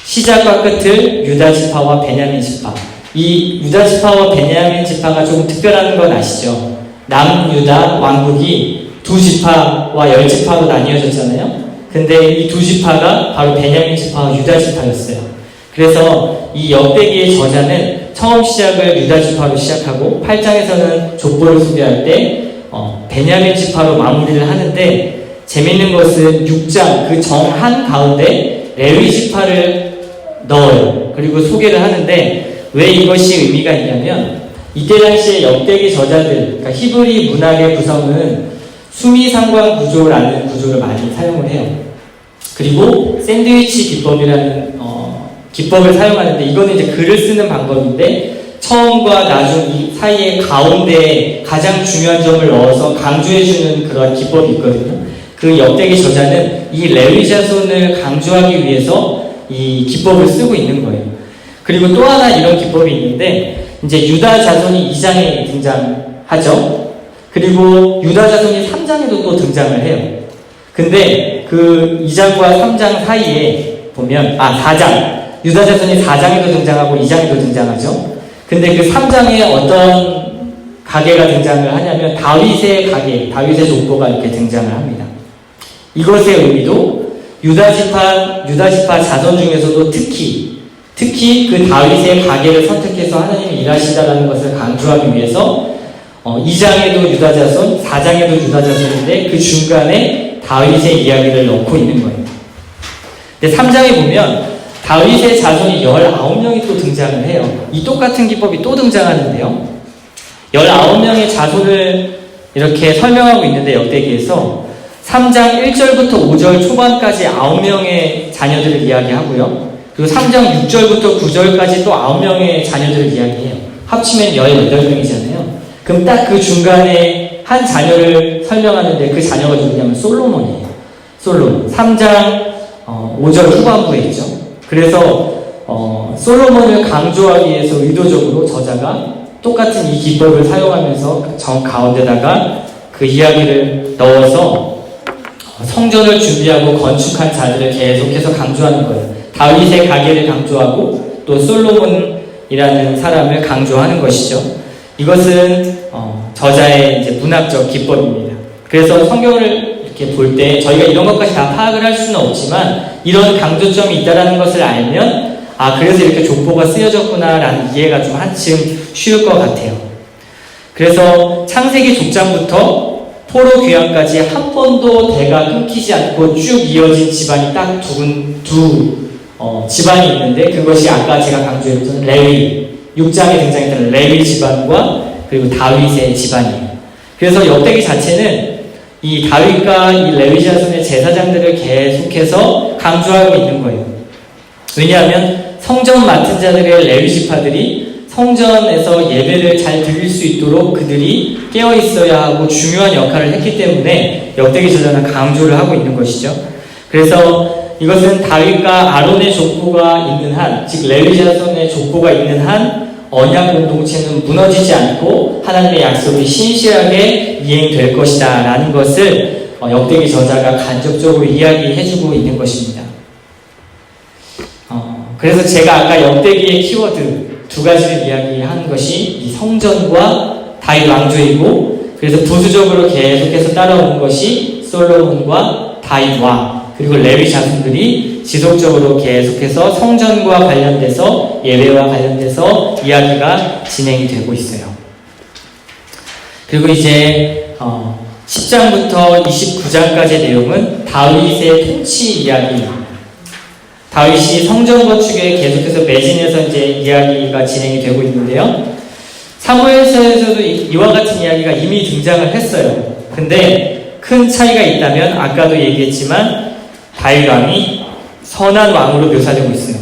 시작과 끝을 유다 지파와 베냐민 지파. 이 유다 지파와 베냐민 지파가 조금 특별한 건 아시죠? 남유다 왕국이 2지파와 10지파로 나뉘어졌잖아요. 근데 이 2지파가 바로 베냐민 지파와 유다 지파였어요. 그래서 이 역대기의 저자는 처음 시작을 유다 지파로 시작하고 8장에서는 족보를 소개할 때 베냐민 지파로 마무리를 하는데 재밌는 것은 6장 그 정한 가운데 레위 지파를 넣어요. 그리고 소개를 하는데 왜 이것이 의미가 있냐면 이때 당시에 역대기 저자들, 그러니까 히브리 문학의 구성은 수미상관 구조라는 구조를 많이 사용을 해요. 그리고 샌드위치 기법이라는 기법을 사용하는데 이거는 이제 글을 쓰는 방법인데 처음과 나중 이 사이에 가운데에 가장 중요한 점을 넣어서 강조해주는 그런 기법이 있거든요. 그 역대기 저자는 이 레위 자손을 강조하기 위해서 이 기법을 쓰고 있는 거예요. 그리고 또 하나 이런 기법이 있는데 이제 유다 자손이 2장에 등장하죠. 그리고 유다 자손이 3장에도 또 등장을 해요. 근데 그 2장과 3장 사이에 보면 4장 유다 자손이 4장에도 등장하고 2장에도 등장하죠. 근데 그 3장에 어떤 가계가 등장을 하냐면 다윗의 가계, 다윗의 족보가 이렇게 등장을 합니다. 이것의 의미도 유다 지파 자손 중에서도 특히 특히 그 다윗의 가계를 선택해서 하나님이 일하시다라는 것을 강조하기 위해서 2장에도 유다자손, 4장에도 유다자손인데 그 중간에 다윗의 이야기를 넣고 있는 거예요. 근데 3장에 보면 다윗의 자손이 19명이 또 등장을 해요. 이 똑같은 기법이 또 등장하는데요. 19명의 자손을 이렇게 설명하고 있는데 역대기에서 3장 1절부터 5절 초반까지 9명의 자녀들을 이야기하고요. 그리고 3장 6절부터 9절까지 또 9명의 자녀들을 이야기해요. 합치면 18명이잖아요. 그럼 딱 그 중간에 한 자녀를 설명하는데 그 자녀가 누구냐면 솔로몬이에요. 솔로몬. 3장 5절 후반부에 있죠. 그래서 솔로몬을 강조하기 위해서 의도적으로 저자가 똑같은 이 기법을 사용하면서 정 가운데다가 그 이야기를 넣어서 성전을 준비하고 건축한 자들을 계속해서 강조하는 거예요. 다윗의 가계를 강조하고 또 솔로몬이라는 사람을 강조하는 것이죠. 이것은 저자의 이제 문학적 기법입니다. 그래서 성경을 이렇게 볼 때 저희가 이런 것까지 다 파악을 할 수는 없지만 이런 강조점이 있다는 것을 알면 그래서 이렇게 족보가 쓰여졌구나라는 이해가 좀 한층 쉬울 것 같아요. 그래서 창세기 족장부터 포로 귀환까지 한 번도 대가 끊기지 않고 쭉 이어진 집안이 딱 두 집안이 있는데 그것이 아까 제가 강조했던 레위 6장에 등장했던 레위 집안과 그리고 다윗의 집안이에요. 그래서 역대기 자체는 이 다윗과 이 레위 자손의 제사장들을 계속해서 강조하고 있는 거예요. 왜냐하면 성전 맡은 자들의 레위 지파들이 성전에서 예배를 잘 드릴 수 있도록 그들이 깨어 있어야 하고 중요한 역할을 했기 때문에 역대기 저자는 강조를 하고 있는 것이죠. 그래서 이것은 다윗과 아론의 족보가 있는 한, 즉 레위 자손의 족보가 있는 한 언약 공동체는 무너지지 않고 하나님의 약속이 신실하게 이행될 것이다 라는 것을 역대기 저자가 간접적으로 이야기해주고 있는 것입니다. 그래서 제가 아까 역대기의 키워드 두 가지를 이야기한 것이 이 성전과 다윗 왕조이고, 그래서 부수적으로 계속해서 따라오는 것이 솔로몬과 다윗 왕, 그리고 레위 자손들이 지속적으로 계속해서 성전과 관련돼서 예배와 관련돼서 이야기가 진행이 되고 있어요. 그리고 이제 10장부터 29장까지의 내용은 다윗의 통치 이야기입니다. 다윗이 성전 건축에 계속해서 매진해서 이제 이야기가 진행이 되고 있는데요. 사무엘서에서도 이와 같은 이야기가 이미 등장을 했어요. 근데 큰 차이가 있다면 아까도 얘기했지만 다윗 왕이 선한 왕으로 묘사되고 있어요.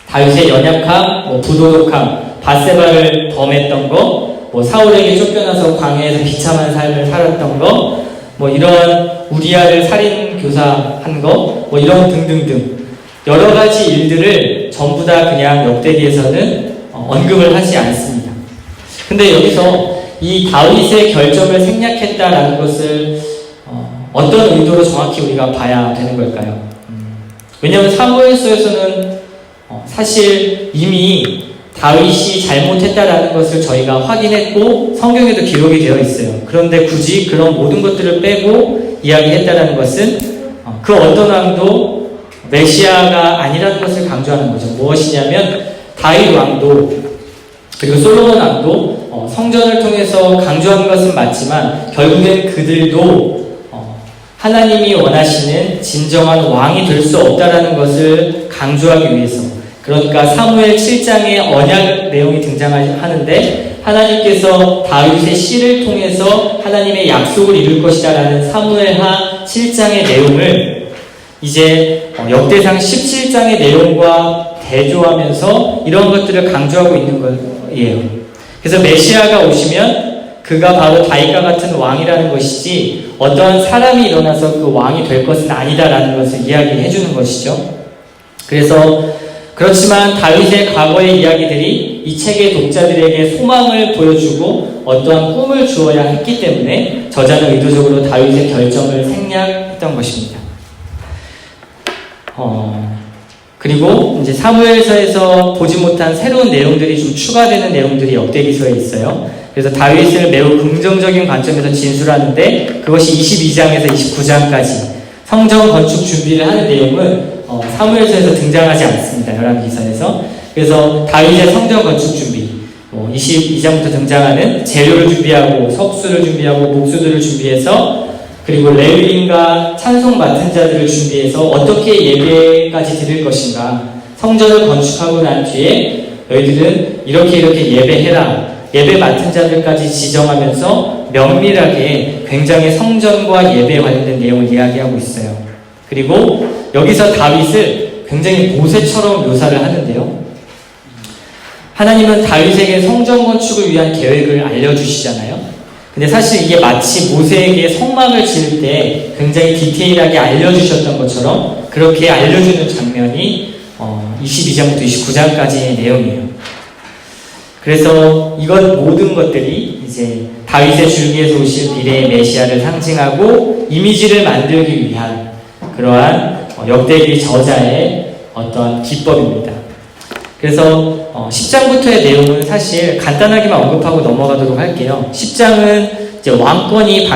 다윗의 연약함, 부도덕함, 밧세바를 범했던 거, 사울에게 쫓겨나서 광야에서 비참한 삶을 살았던 거, 이런 우리아를 살인 교사한 거, 이런 등등등 여러 가지 일들을 전부 다 그냥 역대기에서는 언급을 하지 않습니다. 근데 여기서 이 다윗의 결점을 생략했다라는 것을 어떤 의도로 정확히 우리가 봐야 되는 걸까요? 왜냐하면 사무엘서에서는 사실 이미 다윗이 잘못했다라는 것을 저희가 확인했고 성경에도 기록이 되어 있어요. 그런데 굳이 그런 모든 것들을 빼고 이야기했다라는 것은 그 어떤 왕도 메시아가 아니라는 것을 강조하는 거죠. 무엇이냐면 다윗 왕도 그리고 솔로몬 왕도 성전을 통해서 강조하는 것은 맞지만 결국엔 그들도 하나님이 원하시는 진정한 왕이 될 수 없다라는 것을 강조하기 위해서, 그러니까 사무엘 7장에 언약 내용이 등장하는데 하나님께서 다윗의 씨를 통해서 하나님의 약속을 이룰 것이다라는 사무엘하 7장의 내용을 이제 역대상 17장의 내용과 대조하면서 이런 것들을 강조하고 있는 거예요. 그래서 메시아가 오시면 그가 바로 다윗과 같은 왕이라는 것이지 어떠한 사람이 일어나서 그 왕이 될 것은 아니다라는 것을 이야기해 주는 것이죠. 그래서 그렇지만 다윗의 과거의 이야기들이 이 책의 독자들에게 소망을 보여주고 어떠한 꿈을 주어야 했기 때문에 저자는 의도적으로 다윗의 결점을 생략했던 것입니다. 그리고 이제 사무엘서에서 보지 못한 새로운 내용들이 좀 추가되는 내용들이 역대기서에 있어요. 그래서 다윗을 매우 긍정적인 관점에서 진술하는데 그것이 22장에서 29장까지 성전 건축 준비를 하는 내용은 사무엘서에서 등장하지 않습니다. 열왕기서에서. 그래서 다윗의 성전 건축 준비, 22장부터 등장하는 재료를 준비하고 석수를 준비하고 목수들을 준비해서 그리고 레위인과 찬송 맡은 자들을 준비해서 어떻게 예배까지 드릴 것인가, 성전을 건축하고 난 뒤에 너희들은 이렇게 예배해라, 예배 맡은 자들까지 지정하면서 면밀하게 굉장히 성전과 예배에 관련된 내용을 이야기하고 있어요. 그리고 여기서 다윗을 굉장히 모세처럼 묘사를 하는데요. 하나님은 다윗에게 성전 건축을 위한 계획을 알려주시잖아요. 근데 사실 이게 마치 모세에게 성막을 지을 때 굉장히 디테일하게 알려주셨던 것처럼 그렇게 알려주는 장면이 22장부터 29장까지의 내용이에요. 그래서 이것 모든 것들이 이제 다윗의 줄기에서 오실 미래의 메시아를 상징하고 이미지를 만들기 위한 그러한 역대기 저자의 어떤 기법입니다. 그래서 10장부터의 내용은 사실 간단하게만 언급하고 넘어가도록 할게요. 10장은 이제 왕권이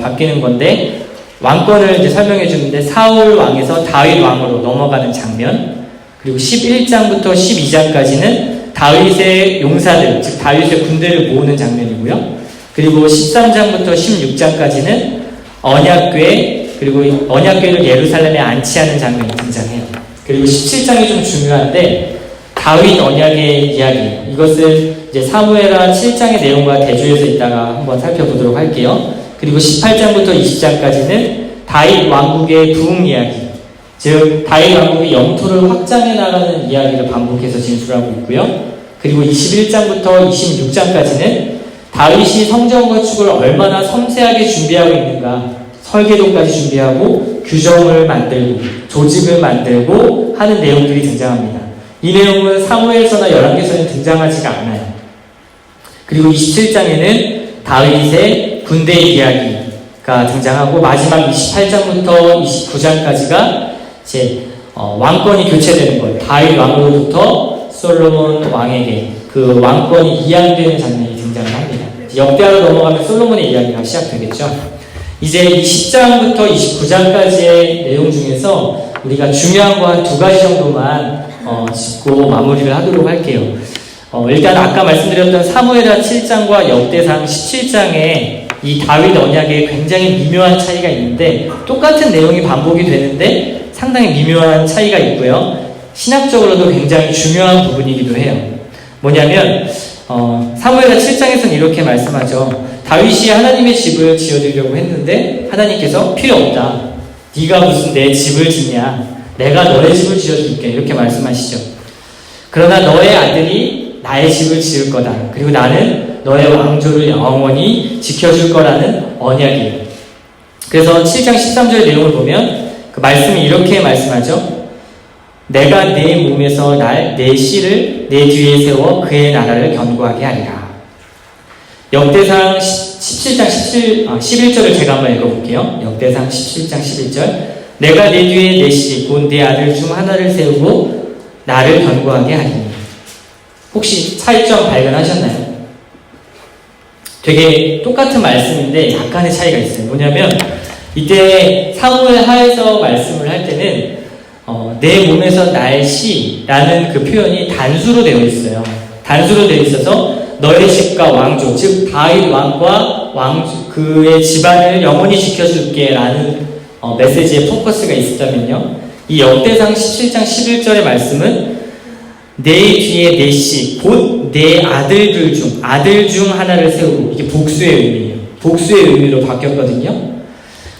바뀌는 건데, 왕권을 이제 설명해 주는데 사울 왕에서 다윗 왕으로 넘어가는 장면, 그리고 11장부터 12장까지는 다윗의 용사들, 즉 다윗의 군대를 모으는 장면이고요. 그리고 13장부터 16장까지는 언약궤, 그리고 언약궤를 예루살렘에 안치하는 장면이 등장해요. 그리고 17장이 좀 중요한데 다윗 언약의 이야기예요. 이것을 이제 사무엘하 7장의 내용과 대조해서 이따가 한번 살펴보도록 할게요. 그리고 18장부터 20장까지는 다윗 왕국의 부흥 이야기, 즉 다윗 왕국이 영토를 확장해 나가는 이야기를 반복해서 진술하고 있고요. 그리고 21장부터 26장까지는 다윗이 성전 건축을 얼마나 섬세하게 준비하고 있는가, 설계도까지 준비하고 규정을 만들고 조직을 만들고 하는 내용들이 등장합니다. 이 내용은 사무엘서나 열왕기서는 등장하지가 않아요. 그리고 27장에는 다윗의 군대 이야기가 등장하고 마지막 28장부터 29장까지가 이제 왕권이 교체되는 거예요. 다윗 왕으로부터 솔로몬 왕에게 그 왕권이 이양되는 장면이 등장을 합니다. 역대하로 넘어가면 솔로몬의 이야기가 시작되겠죠. 이제 이 10장부터 29장까지의 내용 중에서 우리가 중요한 거 한 2가지 정도만 짚고 마무리를 하도록 할게요. 일단 아까 말씀드렸던 사무엘하 7장과 역대상 17장에 이 다윗 언약에 굉장히 미묘한 차이가 있는데, 똑같은 내용이 반복이 되는데 상당히 미묘한 차이가 있고요. 신학적으로도 굉장히 중요한 부분이기도 해요. 뭐냐면 사무엘하 7장에서는 이렇게 말씀하죠. 다윗이 하나님의 집을 지어드리려고 했는데 하나님께서 필요 없다, 네가 무슨 내 집을 짓냐, 내가 너의 집을 지어줄게, 이렇게 말씀하시죠. 그러나 너의 아들이 나의 집을 지을 거다, 그리고 나는 너의 왕조를 영원히 지켜줄 거라는 언약이에요. 그래서 7장 13절 내용을 보면 그 말씀이 이렇게 말씀하죠. 내가 내 몸에서 내 씨를 내 뒤에 세워 그의 나라를 견고하게 하리라. 역대상 17장 11절을 제가 한번 읽어볼게요. 역대상 17장 11절. 내가 내 뒤에 내 씨, 곧 내 아들 중 하나를 세우고 나를 견고하게 하리니. 혹시 차이점 발견하셨나요? 되게 똑같은 말씀인데 약간의 차이가 있어요. 뭐냐면 이때 사무엘 하에서 말씀을 할 때는 내 몸에서 나의 씨라는 그 표현이 단수로 되어 있어요. 단수로 되어 있어서 너의 집과 왕조, 즉 다윗 왕과 그의 집안을 영원히 지켜줄게 라는 메시지의 포커스가 있었다면요, 이 역대상 17장 11절의 말씀은 내 뒤에 내 씨, 곧 내 아들 중 하나를 세우고, 이게 복수의 의미예요. 복수의 의미로 바뀌었거든요.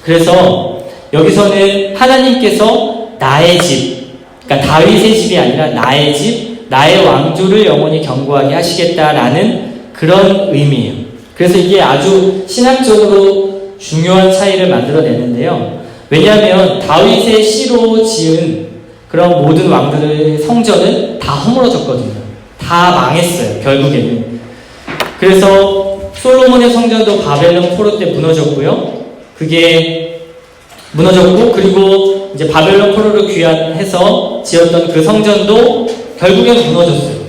그래서 여기서는 하나님께서 나의 집, 그러니까 다윗의 집이 아니라 나의 집, 나의 왕조를 영원히 견고하게 하시겠다라는 그런 의미예요. 그래서 이게 아주 신학적으로 중요한 차이를 만들어내는데요. 왜냐하면 다윗의 씨로 지은 그런 모든 왕들의 성전은 다 허물어졌거든요. 다 망했어요, 결국에는. 그래서 솔로몬의 성전도 바벨론 포로 때 무너졌고요. 그게 무너졌고, 그리고 이제 바벨론 포로를 귀환해서 지었던 그 성전도 결국엔 무너졌어요.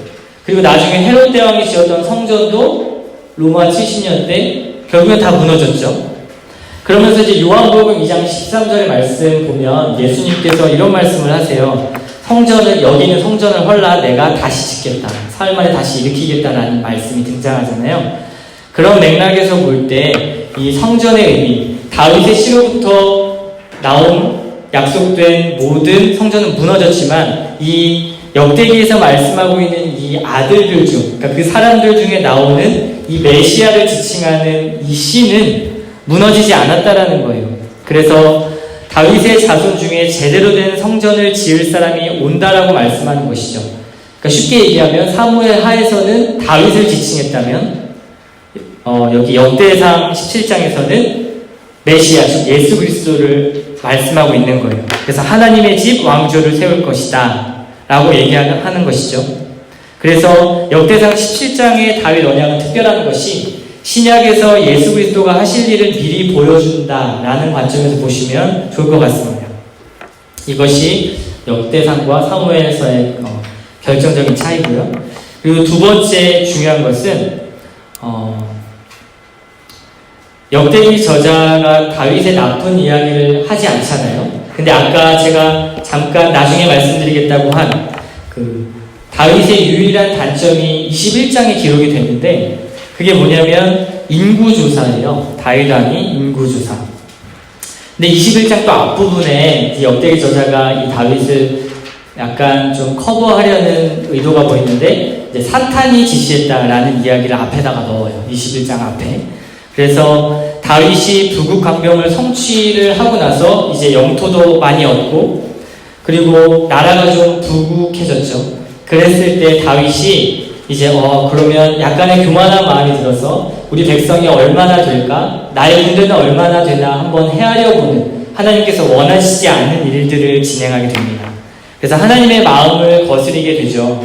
그리고 나중에 헤롯 대왕이 지었던 성전도 로마 70년 때 결국엔 다 무너졌죠. 그러면서 이제 요한복음 2장 13절의 말씀 보면 예수님께서 이런 말씀을 하세요. 성전을, 여기는 성전을 헐라 내가 다시 짓겠다, 사흘 만에 다시 일으키겠다라는 말씀이 등장하잖아요. 그런 맥락에서 볼 때 이 성전의 의미, 다윗의 시로부터 나온 약속된 모든 성전은 무너졌지만 이 역대기에서 말씀하고 있는 이 아들들 중, 그러니까 그 사람들 중에 나오는 이 메시아를 지칭하는 이 씨는 무너지지 않았다라는 거예요. 그래서 다윗의 자손 중에 제대로 된 성전을 지을 사람이 온다라고 말씀하는 것이죠. 그러니까 쉽게 얘기하면 사무엘 하에서는 다윗을 지칭했다면 여기 역대상 17장에서는 메시아, 즉 예수 그리스도를 말씀하고 있는 거예요. 그래서 하나님의 집 왕조를 세울 것이다 라고 얘기하는 것이죠. 그래서 역대상 17장의 다윗 언약은 특별한 것이 신약에서 예수 그리스도가 하실 일을 미리 보여준다라는 관점에서 보시면 좋을 것 같습니다. 이것이 역대상과 사무엘서의 결정적인 차이고요. 그리고 두 번째 중요한 것은 역대기 저자가 다윗의 나쁜 이야기를 하지 않잖아요. 근데 아까 제가 잠깐 나중에 말씀드리겠다고 한 다윗의 유일한 단점이 21장에 기록이 됐는데 그게 뭐냐면 인구조사예요. 다윗 왕이 인구조사. 근데 21장 또 앞부분에 이 역대기 저자가 이 다윗을 약간 좀 커버하려는 의도가 보이는데 이제 사탄이 지시했다라는 이야기를 앞에다가 넣어요. 21장 앞에. 그래서 다윗이 북극 광명을 성취를 하고 나서 이제 영토도 많이 얻고 그리고 나라가 좀 부국해졌죠. 그랬을 때 다윗이 이제 그러면 약간의 교만한 마음이 들어서 우리 백성이 얼마나 될까? 나의 군대는 얼마나 되나 한번 헤아려보는 하나님께서 원하시지 않는 일들을 진행하게 됩니다. 그래서 하나님의 마음을 거스리게 되죠.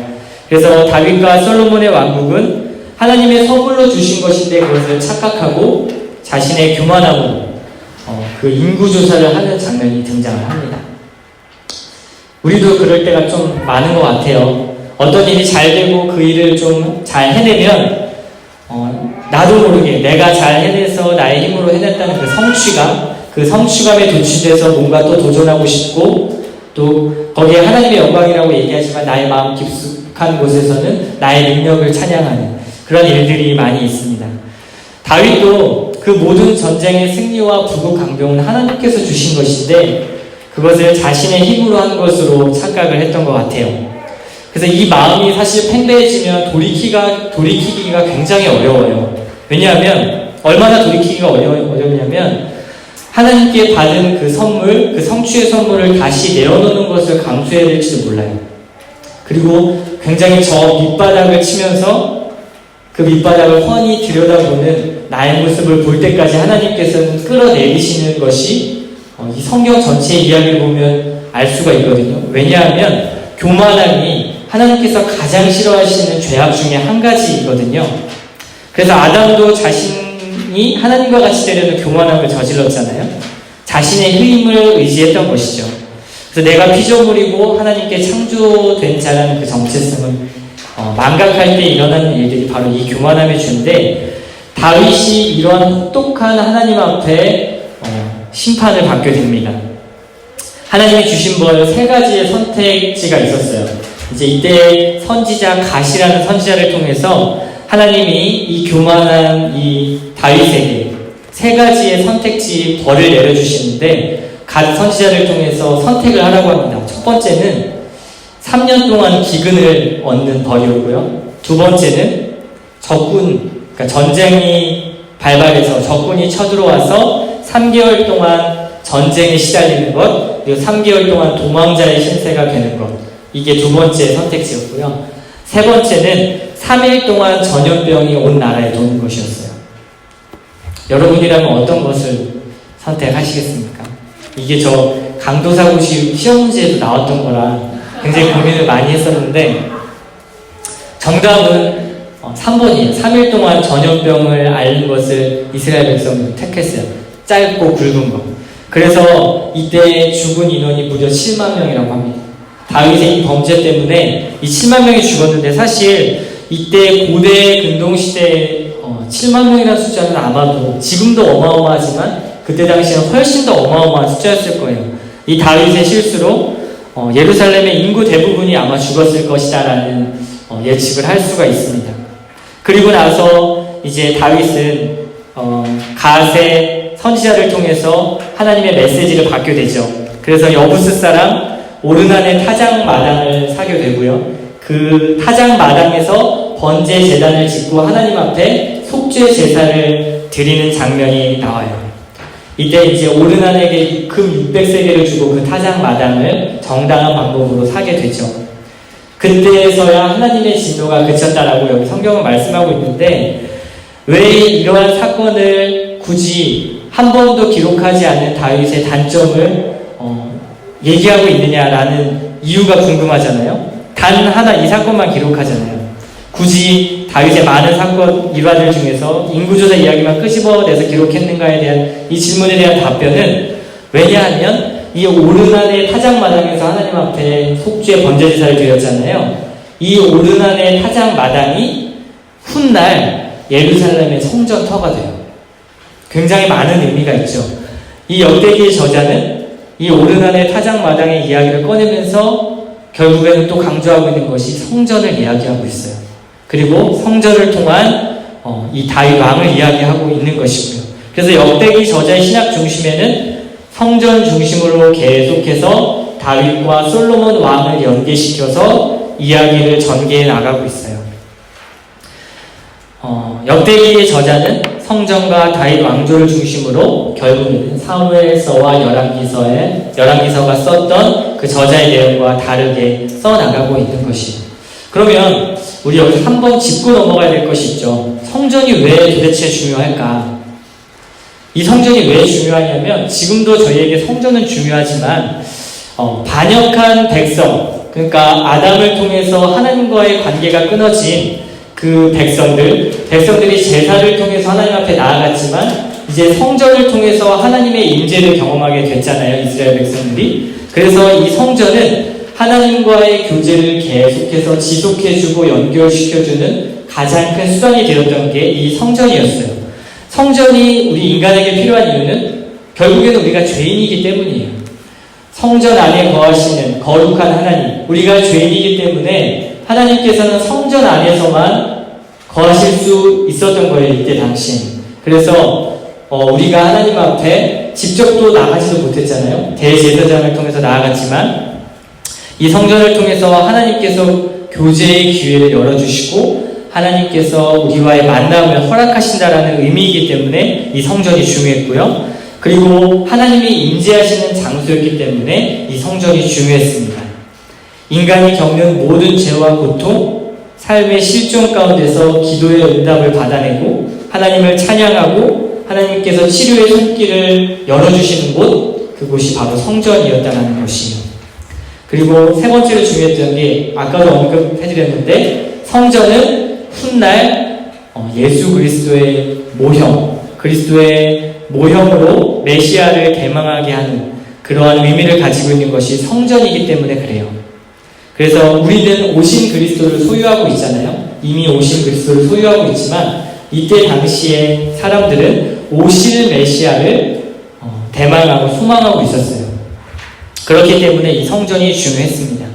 그래서 다윗과 솔로몬의 왕국은 하나님의 선물로 주신 것인데 그것을 착각하고 자신의 교만함으로 그 인구조사를 하는 장면이 등장을 합니다. 우리도 그럴 때가 좀 많은 것 같아요. 어떤 일이 잘 되고 그 일을 좀 잘 해내면 나도 모르게 내가 잘 해내서 나의 힘으로 해냈다는 그 성취감에 도취돼서 뭔가 또 도전하고 싶고 또 거기에 하나님의 영광이라고 얘기하지만 나의 마음 깊숙한 곳에서는 나의 능력을 찬양하는 그런 일들이 많이 있습니다. 다윗도 그 모든 전쟁의 승리와 부국 강병은 하나님께서 주신 것인데 그것을 자신의 힘으로 한 것으로 착각을 했던 것 같아요. 그래서 이 마음이 사실 팽배해지면 돌이키기가 굉장히 어려워요. 왜냐하면 얼마나 돌이키기가 어렵냐면 하나님께 받은 그 선물, 그 성취의 선물을 다시 내어놓는 것을 감수해야 될지도 몰라요. 그리고 굉장히 저 밑바닥을 치면서 그 밑바닥을 훤히 들여다보는 나의 모습을 볼 때까지 하나님께서는 끌어내리시는 것이 이 성경 전체 이야기를 보면 알 수가 있거든요. 왜냐하면 교만함이 하나님께서 가장 싫어하시는 죄악 중에 한 가지이거든요. 그래서 아담도 자신이 하나님과 같이 되려는 교만함을 저질렀잖아요. 자신의 힘을 의지했던 것이죠. 그래서 내가 피조물이고 하나님께 창조된 자라는 그 정체성을 망각할 때 일어나는 일들이 바로 이 교만함의 죄인데 다윗이 이러한 혹독한 하나님 앞에 심판을 받게 됩니다. 하나님이 주신 벌 3가지의 선택지가 있었어요. 이제 이때 선지자 갓이라는 선지자를 통해서 하나님이 이 교만한 이 다윗에게 3가지의 선택지 벌을 내려주시는데 갓 선지자를 통해서 선택을 하라고 합니다. 첫 번째는 3년 동안 기근을 얻는 벌이었고요. 두 번째는 그러니까 전쟁이 발발해서 적군이 쳐들어와서 3개월 동안 전쟁에 시달리는 것, 그리고 3개월 동안 도망자의 신세가 되는 것. 이게 두 번째 선택지였고요. 세 번째는 3일 동안 전염병이 온 나라에 도는 것이었어요. 여러분이라면 어떤 것을 선택하시겠습니까? 이게 저 강도사고 시험 문제에도 나왔던 거라 굉장히 고민을 많이 했었는데 정답은 3번이에요. 3일 동안 전염병을 앓는 것을 이스라엘 백성들은 택했어요. 짧고 굵은 거. 그래서 이때 죽은 인원이 무려 7만 명이라고 합니다. 다윗의 이 범죄 때문에 이 7만 명이 죽었는데 사실 이때 고대 근동시대에 7만 명이라는 숫자는 아마도 지금도 어마어마하지만 그때 당시에는 훨씬 더 어마어마한 숫자였을 거예요. 이 다윗의 실수로 예루살렘의 인구 대부분이 아마 죽었을 것이다라는 예측을 할 수가 있습니다. 그리고 나서 이제 다윗은 갓의 선지자를 통해서 하나님의 메시지를 받게 되죠. 그래서 여부스 사람 오르난의 타작 마당을 사게 되고요. 그 타작 마당에서 번제 제단을 짓고 하나님 앞에 속죄 제사를 드리는 장면이 나와요. 이때 이제 오르난에게 금 600세겔을 주고 그 타작 마당을 정당한 방법으로 사게 되죠. 그때서야 하나님의 진노가 그쳤다라고 여기 성경은 말씀하고 있는데, 왜 이러한 사건을 굳이 한 번도 기록하지 않는 다윗의 단점을 얘기하고 있느냐라는 이유가 궁금하잖아요. 단 하나 이 사건만 기록하잖아요. 굳이 다윗의 많은 사건 일화들 중에서 인구조사 이야기만 끄집어내서 기록했는가에 대한 이 질문에 대한 답변은, 왜냐하면 이 오르난의 타작마당에서 하나님 앞에 속죄 번제제사를 드렸잖아요. 이 오르난의 타작마당이 훗날 예루살렘의 성전터가 돼요. 굉장히 많은 의미가 있죠. 이 역대기의 저자는 이 오르난의 타작마당의 이야기를 꺼내면서 결국에는 또 강조하고 있는 것이 성전을 이야기하고 있어요. 그리고 성전을 통한 이 다윗 왕을 이야기하고 있는 것이고요. 그래서 역대기 저자의 신학 중심에는 성전 중심으로 계속해서 다윗과 솔로몬 왕을 연계시켜서 이야기를 전개해 나가고 있어요. 역대기의 저자는 성전과 다윗 왕조를 중심으로 결국에는 사무엘서와 열왕기서가 썼던 그 저자의 내용과 다르게 써나가고 있는 것이에요. 그러면 우리 여기서 한번 짚고 넘어가야 될 것이 있죠. 성전이 왜 도대체 중요할까? 이 성전이 왜 중요하냐면, 지금도 저희에게 성전은 중요하지만 반역한 백성, 그러니까 아담을 통해서 하나님과의 관계가 끊어진 그 백성들이 제사를 통해서 하나님 앞에 나아갔지만 이제 성전을 통해서 하나님의 임재를 경험하게 됐잖아요, 이스라엘 백성들이. 그래서 이 성전은 하나님과의 교제를 계속해서 지속해주고 연결시켜주는 가장 큰 수단이 되었던 게 이 성전이었어요. 성전이 우리 인간에게 필요한 이유는 결국에는 우리가 죄인이기 때문이에요. 성전 안에 거하시는 거룩한 하나님, 우리가 죄인이기 때문에 하나님께서는 성전 안에서만 거하실 수 있었던 거예요, 이때 당시. 그래서 우리가 하나님 앞에 직접 또 나가지도 못했잖아요. 대제사장을 통해서 나아갔지만 이 성전을 통해서 하나님께서 교제의 기회를 열어주시고 하나님께서 우리와의 만남을 허락하신다라는 의미이기 때문에 이 성전이 중요했고요. 그리고 하나님이 임재하시는 장소였기 때문에 이 성전이 중요했습니다. 인간이 겪는 모든 죄와 고통, 삶의 실종 가운데서 기도의 응답을 받아내고 하나님을 찬양하고 하나님께서 치료의 손길을 열어주시는 곳, 그곳이 바로 성전이었다는 것이에요. 그리고 세 번째로 중요했던 게 아까도 언급해드렸는데, 성전은 훗날 예수 그리스도의 모형, 그리스도의 모형으로 메시아를 개망하게 하는 그러한 의미를 가지고 있는 것이 성전이기 때문에 그래요. 그래서 우리는 오신 그리스도를 소유하고 있잖아요. 이미 오신 그리스도를 소유하고 있지만 이때 당시에 사람들은 오실 메시아를 대망하고 소망하고 있었어요. 그렇기 때문에 이 성전이 중요했습니다.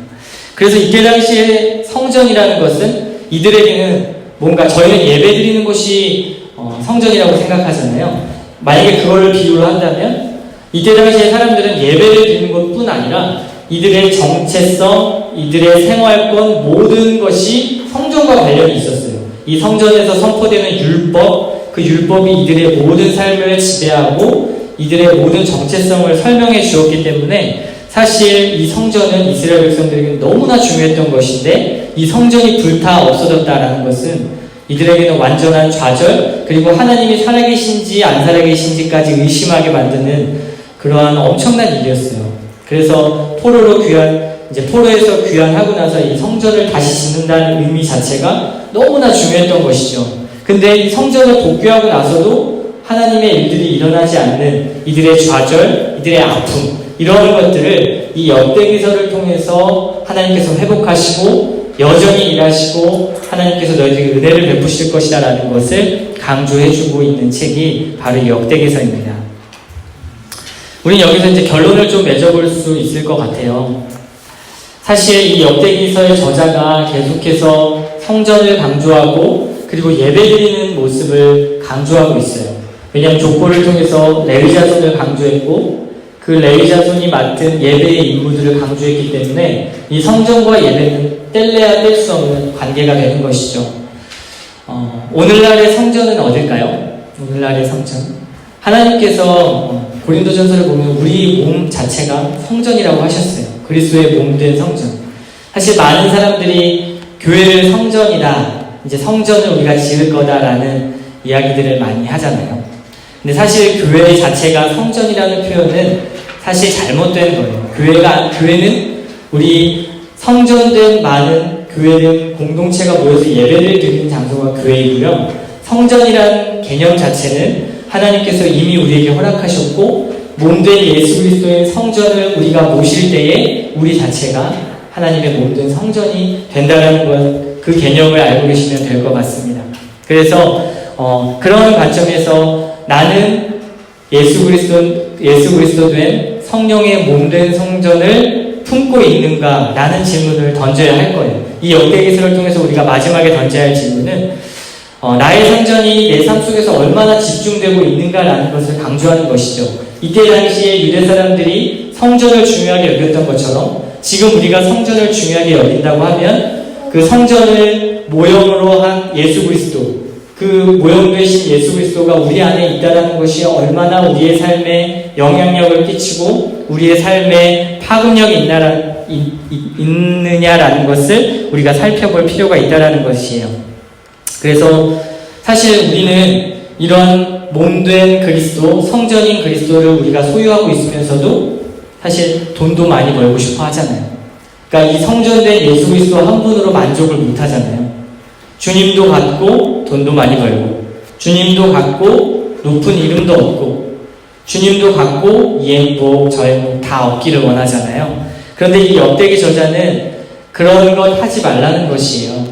그래서 이때 당시에 성전이라는 것은 이들에게는 뭔가, 저희는 예배 드리는 곳이 성전이라고 생각하잖아요. 만약에 그걸 비유를 한다면 이때 당시에 사람들은 예배를 드리는 것뿐 아니라 이들의 정체성, 이들의 생활권, 모든 것이 성전과 관련이 있었어요. 이 성전에서 선포되는 율법, 그 율법이 이들의 모든 삶을 지배하고 이들의 모든 정체성을 설명해 주었기 때문에 사실 이 성전은 이스라엘 백성들에게 너무나 중요했던 것인데, 이 성전이 불타 없어졌다라는 것은 이들에게는 완전한 좌절, 그리고 하나님이 살아계신지 안 살아계신지까지 의심하게 만드는 그러한 엄청난 일이었어요. 그래서 포로에서 귀환하고 나서 이 성전을 다시 짓는다는 의미 자체가 너무나 중요했던 것이죠. 근데 이 성전을 복귀하고 나서도 하나님의 일들이 일어나지 않는 이들의 좌절, 이들의 아픔, 이런 것들을 이 역대기서를 통해서 하나님께서 회복하시고 여전히 일하시고 하나님께서 너희들에게 은혜를 베푸실 것이다 라는 것을 강조해주고 있는 책이 바로 이 역대기서입니다. 우리는 여기서 이제 결론을 좀 맺어볼 수 있을 것 같아요. 사실 이 역대기서의 저자가 계속해서 성전을 강조하고 그리고 예배드리는 모습을 강조하고 있어요. 왜냐하면 족보를 통해서 레위 자손을 강조했고 그 레위 자손이 맡은 예배의 임무들을 강조했기 때문에 이 성전과 예배는 뗄래야 뗄 수 없는 관계가 되는 것이죠. 오늘날의 성전은 어딜까요? 오늘날의 성전. 하나님께서 고린도전서를 보면 우리 몸 자체가 성전이라고 하셨어요. 그리스도의 몸된 성전. 사실 많은 사람들이 교회를 성전이다, 이제 성전을 우리가 지을 거다라는 이야기들을 많이 하잖아요. 근데 사실 교회 자체가 성전이라는 표현은 사실 잘못된 거예요. 교회는 우리 성전된 많은 교회는 공동체가 모여서 예배를 드리는 장소가 교회이고요. 성전이란 개념 자체는 하나님께서 이미 우리에게 허락하셨고 몸된 예수 그리스도의 성전을 우리가 모실 때에 우리 자체가 하나님의 몸된 성전이 된다는 것, 그 개념을 알고 계시면 될 것 같습니다. 그래서 그런 관점에서 나는 예수 그리스도 된 성령의 몸된 성전을 품고 있는가? 라는 질문을 던져야 할 거예요. 이 역대기서를 통해서 우리가 마지막에 던져야 할 질문은 나의 성전이 내 삶 속에서 얼마나 집중되고 있는가라는 것을 강조하는 것이죠. 이때 당시에 유대 사람들이 성전을 중요하게 여겼던 것처럼 지금 우리가 성전을 중요하게 여긴다고 하면 그 성전을 모형으로 한 예수 그리스도, 그 모형 되신 예수 그리스도가 우리 안에 있다는 것이 얼마나 우리의 삶에 영향력을 끼치고 우리의 삶에 파급력이 있느냐라는 것을 우리가 살펴볼 필요가 있다는 것이에요. 그래서 사실 우리는 이런 몸된 그리스도, 성전인 그리스도를 우리가 소유하고 있으면서도 사실 돈도 많이 벌고 싶어 하잖아요. 그러니까 이 성전된 예수 그리스도 한 분으로 만족을 못 하잖아요. 주님도 갖고 돈도 많이 벌고, 주님도 갖고 높은 이름도 얻고, 주님도 갖고 이 행복 저 행복 다 얻기를 원하잖아요. 그런데 이 역대기 저자는 그런 것 하지 말라는 것이에요.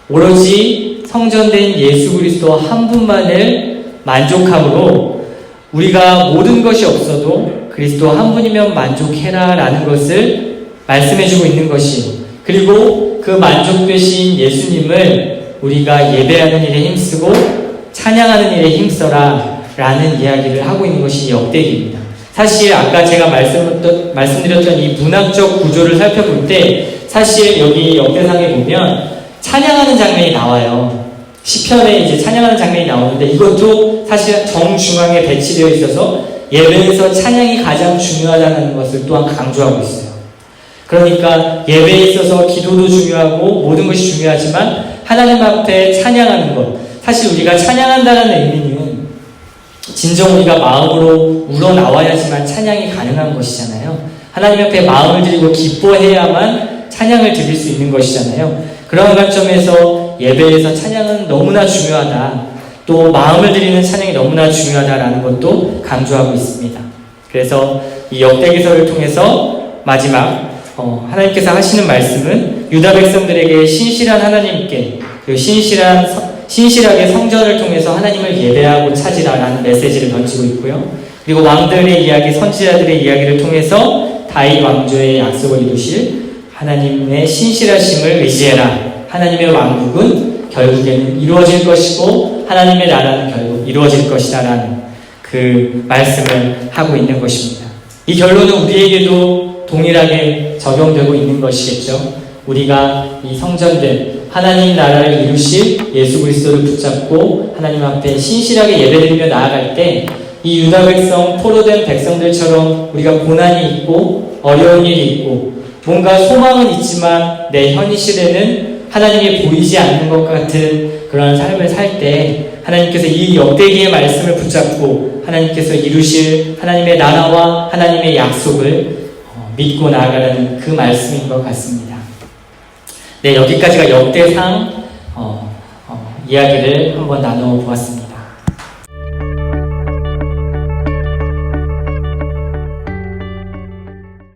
오로지 성전된 예수 그리스도 한 분만을 만족함으로 우리가 모든 것이 없어도 그리스도 한 분이면 만족해라 라는 것을 말씀해주고 있는 것이에요. 그리고 그 만족되신 예수님을 우리가 예배하는 일에 힘쓰고 찬양하는 일에 힘써라 라는 이야기를 하고 있는 것이 역대기입니다. 사실 아까 제가 말씀드렸던 이 문학적 구조를 살펴볼 때 사실 여기 역대상에 보면 찬양하는 장면이 나와요. 시편에 이제 찬양하는 장면이 나오는데 이것도 사실 정중앙에 배치되어 있어서 예배에서 찬양이 가장 중요하다는 것을 또한 강조하고 있어요. 그러니까 예배에 있어서 기도도 중요하고 모든 것이 중요하지만 하나님 앞에 찬양하는 것, 사실 우리가 찬양한다는 의미는 진정 우리가 마음으로 우러나와야지만 찬양이 가능한 것이잖아요. 하나님 앞에 마음을 드리고 기뻐해야만 찬양을 드릴 수 있는 것이잖아요. 그런 관점에서 예배에서 찬양은 너무나 중요하다, 또 마음을 드리는 찬양이 너무나 중요하다라는 것도 강조하고 있습니다. 그래서 이 역대기서를 통해서 마지막 하나님께서 하시는 말씀은 유다 백성들에게 신실한 하나님께 신실하게 성전을 통해서 하나님을 예배하고 찾으라라는 메시지를 던지고 있고요. 그리고 왕들의 이야기, 선지자들의 이야기를 통해서 다윗 왕조의 약속을 이루실 하나님의 신실하심을 의지해라. 하나님의 왕국은 결국에는 이루어질 것이고 하나님의 나라는 결국 이루어질 것이다라는 그 말씀을 하고 있는 것입니다. 이 결론은 우리에게도 동일하게 적용되고 있는 것이겠죠. 우리가 이 성전된 하나님 나라를 이루실 예수 그리스도를 붙잡고 하나님 앞에 신실하게 예배드리며 나아갈 때 이 유다 백성, 포로된 백성들처럼 우리가 고난이 있고 어려운 일이 있고 뭔가 소망은 있지만 내 현 시대는 하나님이 보이지 않는 것 같은 그런 삶을 살 때 하나님께서 이 역대기의 말씀을 붙잡고 하나님께서 이루실 하나님의 나라와 하나님의 약속을 믿고 나아가는 그 말씀인 것 같습니다. 네, 여기까지가 역대상 이야기를 한번 나눠 보았습니다.